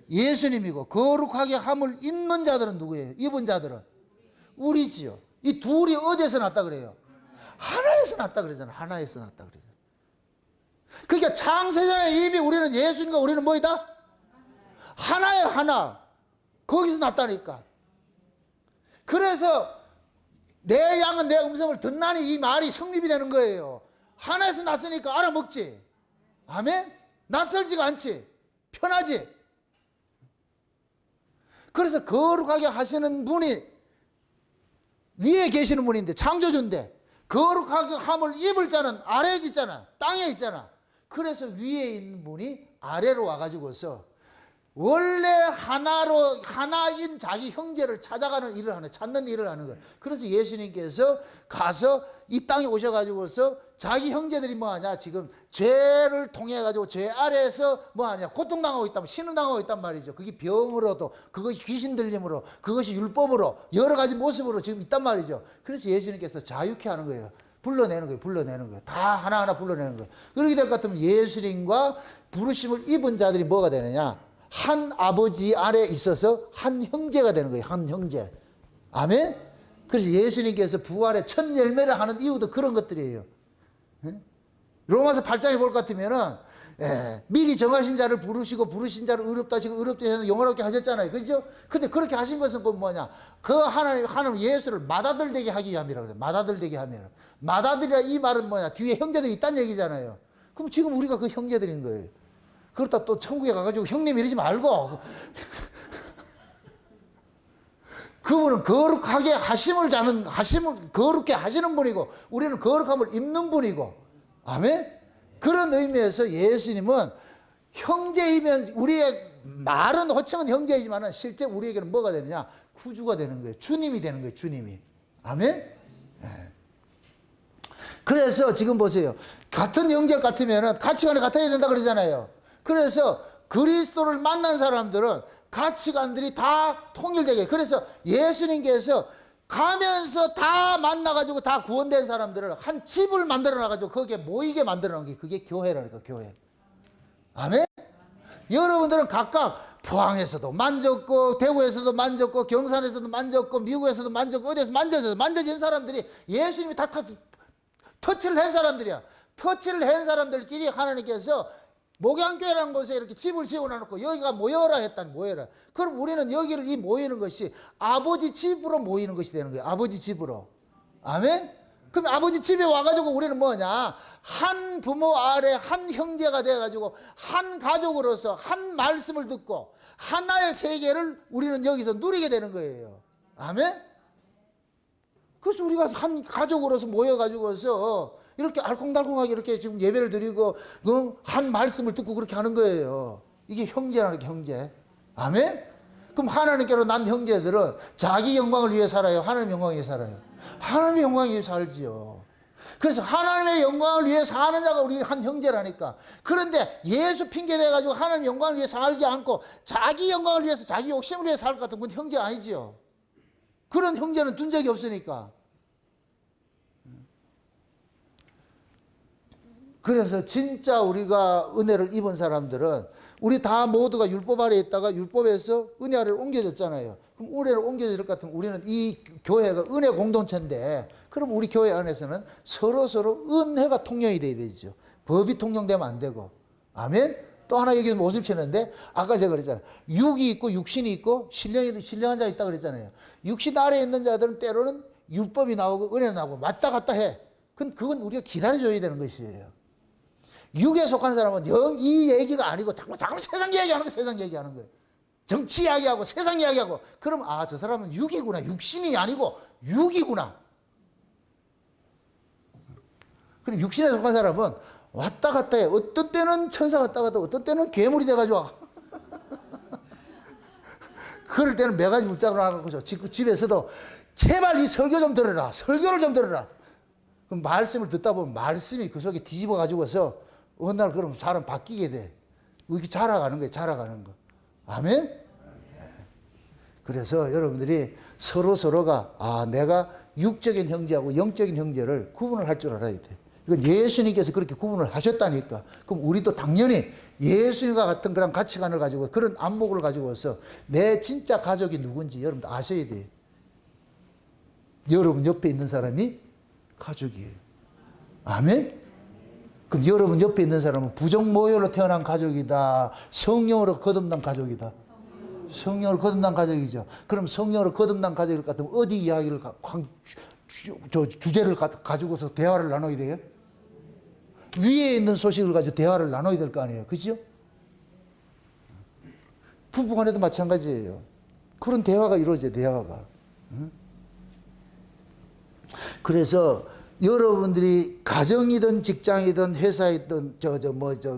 예수님이고, 거룩하게 함을 입는 자들은 누구예요? 입은 자들은 우리지요. 이 둘이 어디에서 났다 그래요? 하나에서 났다 그러잖아. 하나에서 났다 그러잖아. 그러니까 창세전에 이미 우리는 예수님과 우리는 뭐이다? 하나의 하나. 거기서 났다니까. 그래서 내 양은 내 음성을 듣나니 이 말이 성립이 되는 거예요. 하나에서 났으니까 알아먹지. 아멘? 낯설지가 않지. 편하지. 그래서 거룩하게 하시는 분이 위에 계시는 분인데, 창조주인데, 거룩하게 함을 입을 자는 아래에 있잖아. 땅에 있잖아. 그래서 위에 있는 분이 아래로 와가지고서 원래 하나인 자기 형제를 찾아가는 일을 하는, 찾는 일을 하는 거예요. 그래서 예수님께서 가서 이 땅에 오셔가지고서 자기 형제들이 뭐하냐, 지금 죄를 통해가지고 죄 아래에서 뭐하냐, 고통당하고 있다면, 신음당하고 있단 말이죠. 그게 병으로도, 그것이 귀신 들림으로, 그것이 율법으로, 여러 가지 모습으로 지금 있단 말이죠. 그래서 예수님께서 자유케 하는 거예요. 불러내는 거예요. 다 하나하나 불러내는 거예요. 그렇게 될 것 같으면 예수님과 부르심을 입은 자들이 뭐가 되느냐? 한 아버지 아래 있어서 한 형제가 되는 거예요. 한 형제. 아멘? 그래서 예수님께서 부활의 첫 열매를 하는 이유도 그런 것들이에요. 로마서 8장에 볼 것 같으면은, 미리 정하신 자를 부르시고 부르신 자를 의롭다 하시고 의롭다 하시고 영원하게 하셨잖아요. 그죠? 근데 그렇게 하신 것은 뭐냐? 그 하나님 예수를 맏아들 되게 하기 위함이라 그래요. 맏아들 되게 하면. 맏아들이라 이 말은 뭐냐? 뒤에 형제들이 있다는 얘기잖아요. 그럼 지금 우리가 그 형제들인 거예요. 그렇다 또 천국에 가가지고 형님 이러지 말고 그분은 거룩하게 하심을 거룩게 하시는 분이고 우리는 거룩함을 입는 분이고. 아멘? 그런 의미에서 예수님은 형제이면, 우리의 말은 호칭은 형제이지만 실제 우리에게는 뭐가 되느냐? 구주가 되는 거예요. 주님이 되는 거예요. 주님이. 아멘? 네. 그래서 지금 보세요. 같은 형제 같으면 가치관이 같아야 된다 그러잖아요. 그래서 그리스도를 만난 사람들은 가치관들이 다 통일되게. 그래서 예수님께서 가면서 다 만나가지고 다 구원된 사람들을 한 집을 만들어놔가지고 거기에 모이게 만들어놓은 게 그게 교회라니까, 교회. 아멘? 여러분들은 각각 포항에서도 만졌고, 대구에서도 만졌고, 경산에서도 만졌고, 미국에서도 만졌고, 어디에서 만져진 사람들이 예수님이 다 터치를 한 사람들이야. 터치를 한 사람들끼리 하나님께서 목양교회라는 곳에 이렇게 집을 지어놔놓고 여기가 모여라 했다니, 모여라. 그럼 우리는 여기를 이 모이는 것이 아버지 집으로 모이는 것이 되는 거예요. 아버지 집으로. 아멘? 그럼 아버지 집에 와가지고 우리는 뭐냐? 한 부모 아래 한 형제가 돼가지고 한 가족으로서 한 말씀을 듣고 하나의 세계를 우리는 여기서 누리게 되는 거예요. 아멘? 그래서 우리가 한 가족으로서 모여가지고서 이렇게 알콩달콩하게 이렇게 지금 예배를 드리고 한 말씀을 듣고 그렇게 하는 거예요. 이게 형제라는 게 형제. 아멘? 그럼 하나님께로 난 형제들은 자기 영광을 위해 살아요? 하나님의 영광을 위해 살아요? 하나님의 영광을 위해 살지요. 그래서 하나님의 영광을 위해 사는 자가 우리 한 형제라니까. 그런데 예수 핑계대가지고 하나님의 영광을 위해 살지 않고 자기 영광을 위해서 자기 욕심을 위해 살 것 같은 건 형제 아니지요. 그런 형제는 둔 적이 없으니까. 그래서 진짜 우리가 은혜를 입은 사람들은 우리 다 모두가 율법 아래에 있다가 율법에서 은혜 아래로 옮겨졌잖아요. 그럼 은혜로 옮겨질 것 같으면 우리는 이 교회가 은혜 공동체인데, 그럼 우리 교회 안에서는 서로 은혜가 통용이 돼야 되죠. 법이 통용되면 안 되고. 아멘? 또 하나 여기서 못을 치는데, 아까 제가 그랬잖아요. 육이 있고 육신이 있고 신령한 자가 있다고 그랬잖아요. 육신 아래에 있는 자들은 때로는 율법이 나오고 은혜 나오고 왔다 갔다 해. 그건 우리가 기다려줘야 되는 것이에요. 육에 속한 사람은 영 이 얘기가 아니고 자꾸 세상 이야기하는 거예요. 세상 얘기하는 거예요. 정치 이야기하고 세상 이야기하고. 그럼 저 사람은 육이구나. 육신이 아니고 육이구나. 그리고 육신에 속한 사람은 왔다 갔다 해. 어떤 때는 천사 왔다 갔다 어떤 때는 괴물이 돼가지고 그럴 때는 매가지 붙잡고 나가는 거죠. 집에서도 제발 이 설교 좀 들어라. 설교를 좀 들어라. 그럼 말씀을 듣다 보면 말씀이 그 속에 뒤집어 가지고서 어느 날 그럼 사람 바뀌게 돼. 이렇게 자라가는 거예요. 자라가는 거. 아멘? 그래서 여러분들이 서로가 내가 육적인 형제하고 영적인 형제를 구분을 할 줄 알아야 돼. 이건 예수님께서 그렇게 구분을 하셨다니까. 그럼 우리도 당연히 예수님과 같은 그런 가치관을 가지고 그런 안목을 가지고서 내 진짜 가족이 누군지 여러분들 아셔야 돼요. 여러분 옆에 있는 사람이 가족이에요. 아멘? 그럼 여러분 옆에 있는 사람은 부정 모혈로 태어난 가족이다, 성령으로 거듭난 가족이다. 성령으로 거듭난 가족이죠. 그럼 성령으로 거듭난 가족일 것 같으면 어디 이야기를 주제를 가지고서 대화를 나눠야 돼요? 위에 있는 소식을 가지고 대화를 나눠야 될 거 아니에요. 그죠? 부부간에도 마찬가지예요. 그런 대화가 이루어져요. 대화가. 그래서 여러분들이 가정이든 직장이든 회사이든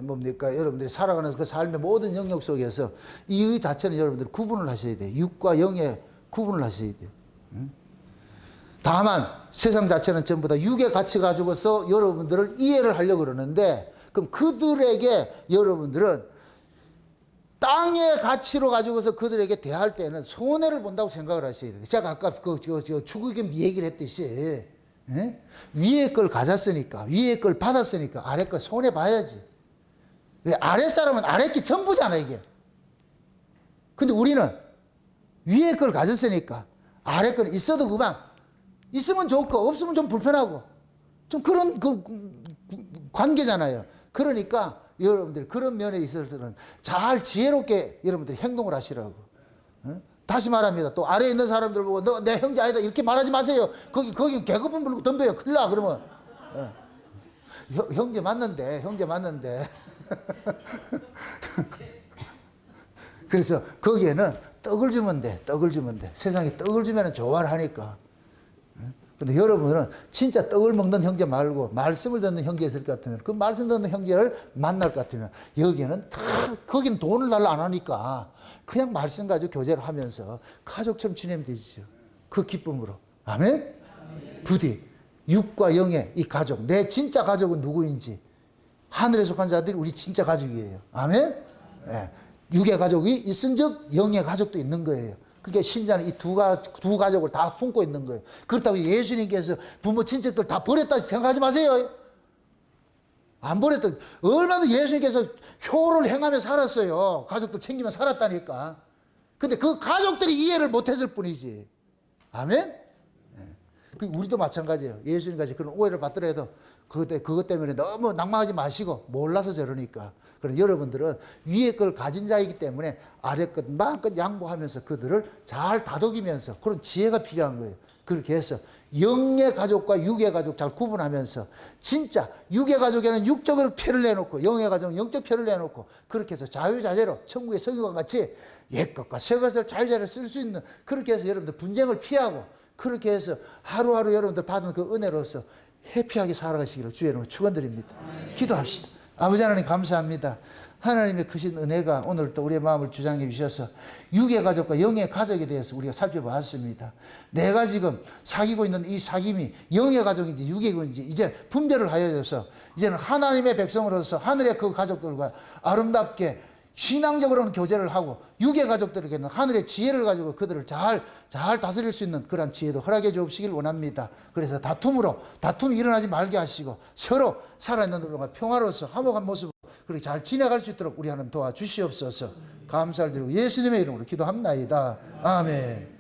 뭡니까? 여러분들이 살아가는 그 삶의 모든 영역 속에서 이 자체는 여러분들이 구분을 하셔야 돼요. 육과 영의 구분을 하셔야 돼요. 다만 세상 자체는 전부 다 육의 가치 가지고서 여러분들을 이해를 하려고 그러는데, 그럼 그들에게 여러분들은 땅의 가치로 가지고서 그들에게 대할 때는 손해를 본다고 생각을 하셔야 돼요. 제가 아까 축의금 얘기를 했듯이, 예? 위에 걸 가졌으니까, 위에 걸 받았으니까 아래 걸 손해 봐야지. 아래 사람은 아래 게 전부잖아, 이게. 근데 우리는 위에 걸 가졌으니까 아래 건 있어도 그만. 있으면 좋고 없으면 좀 불편하고 좀 그런 관계잖아요. 그러니까 여러분들 그런 면에 있어서는 잘 지혜롭게 여러분들이 행동을 하시라고. 어? 다시 말합니다. 또 아래에 있는 사람들 보고 너 내 형제 아니다 이렇게 말하지 마세요. 거기 개그품 불고 덤벼요. 큰일 나. 그러면 형제 맞는데. 그래서 거기에는 떡을 주면 돼. 세상에 떡을 주면 좋아를 하니까. 근데 여러분은 진짜 떡을 먹는 형제 말고 말씀을 듣는 형제 있을 것 같으면, 그 말씀 듣는 형제를 만날 것 같으면 여기는 다, 거기는 돈을 달라 안 하니까 그냥 말씀 가지고 교제를 하면서 가족처럼 지내면 되죠. 그 기쁨으로. 아멘? 부디 육과 영의 이 가족, 내 진짜 가족은 누구인지, 하늘에 속한 자들이 우리 진짜 가족이에요. 아멘? 네. 육의 가족이 있은즉 영의 가족도 있는 거예요. 그게 신자는 이 두 가족을 다 품고 있는 거예요. 그렇다고 예수님께서 부모 친척들 다 버렸다 생각하지 마세요. 안 버렸다. 얼마나 예수님께서 효를 행하며 살았어요. 가족들 챙기며 살았다니까. 근데 그 가족들이 이해를 못했을 뿐이지. 아멘? 우리도 마찬가지예요. 예수님같이 그런 오해를 받더라도 그것 때문에 너무 낭망하지 마시고, 몰라서 저러니까. 그럼 여러분들은 위에 걸 가진 자이기 때문에 아래 것 마음껏 양보하면서 그들을 잘 다독이면서, 그런 지혜가 필요한 거예요. 그렇게 해서 영의 가족과 육의 가족 잘 구분하면서, 진짜 육의 가족에는 육적을 표를 내놓고 영의 가족은 영적 표를 내놓고, 그렇게 해서 자유자재로 천국의 성유관 같이 옛것과 새것을 자유자재로 쓸 수 있는, 그렇게 해서 여러분들 분쟁을 피하고 그렇게 해서 하루하루 여러분들 받은 그 은혜로서 해피하게 살아가시기를 주의 이름으로 축원드립니다. 기도합시다. 아버지 하나님 감사합니다. 하나님의 크신 은혜가 오늘 또 우리의 마음을 주장해 주셔서 육의 가족과 영의 가족에 대해서 우리가 살펴봤습니다. 내가 지금 사귀고 있는 이 사귐이 영의 가족인지 육의 가족인지 이제 분별을 하여 줘서 이제는 하나님의 백성으로서 하늘의 그 가족들과 아름답게 신앙적으로는 교제를 하고 육의 가족들에게는 하늘의 지혜를 가지고 그들을 잘 다스릴 수 있는 그러한 지혜도 허락해 주시길 원합니다. 그래서 다툼이 일어나지 말게 하시고 서로 살아있는 것과 평화로서 화목한 모습으로 그렇게 잘 지내갈 수 있도록 우리 하나님 도와주시옵소서. 감사를 드리고 예수님의 이름으로 기도합나이다. 아멘.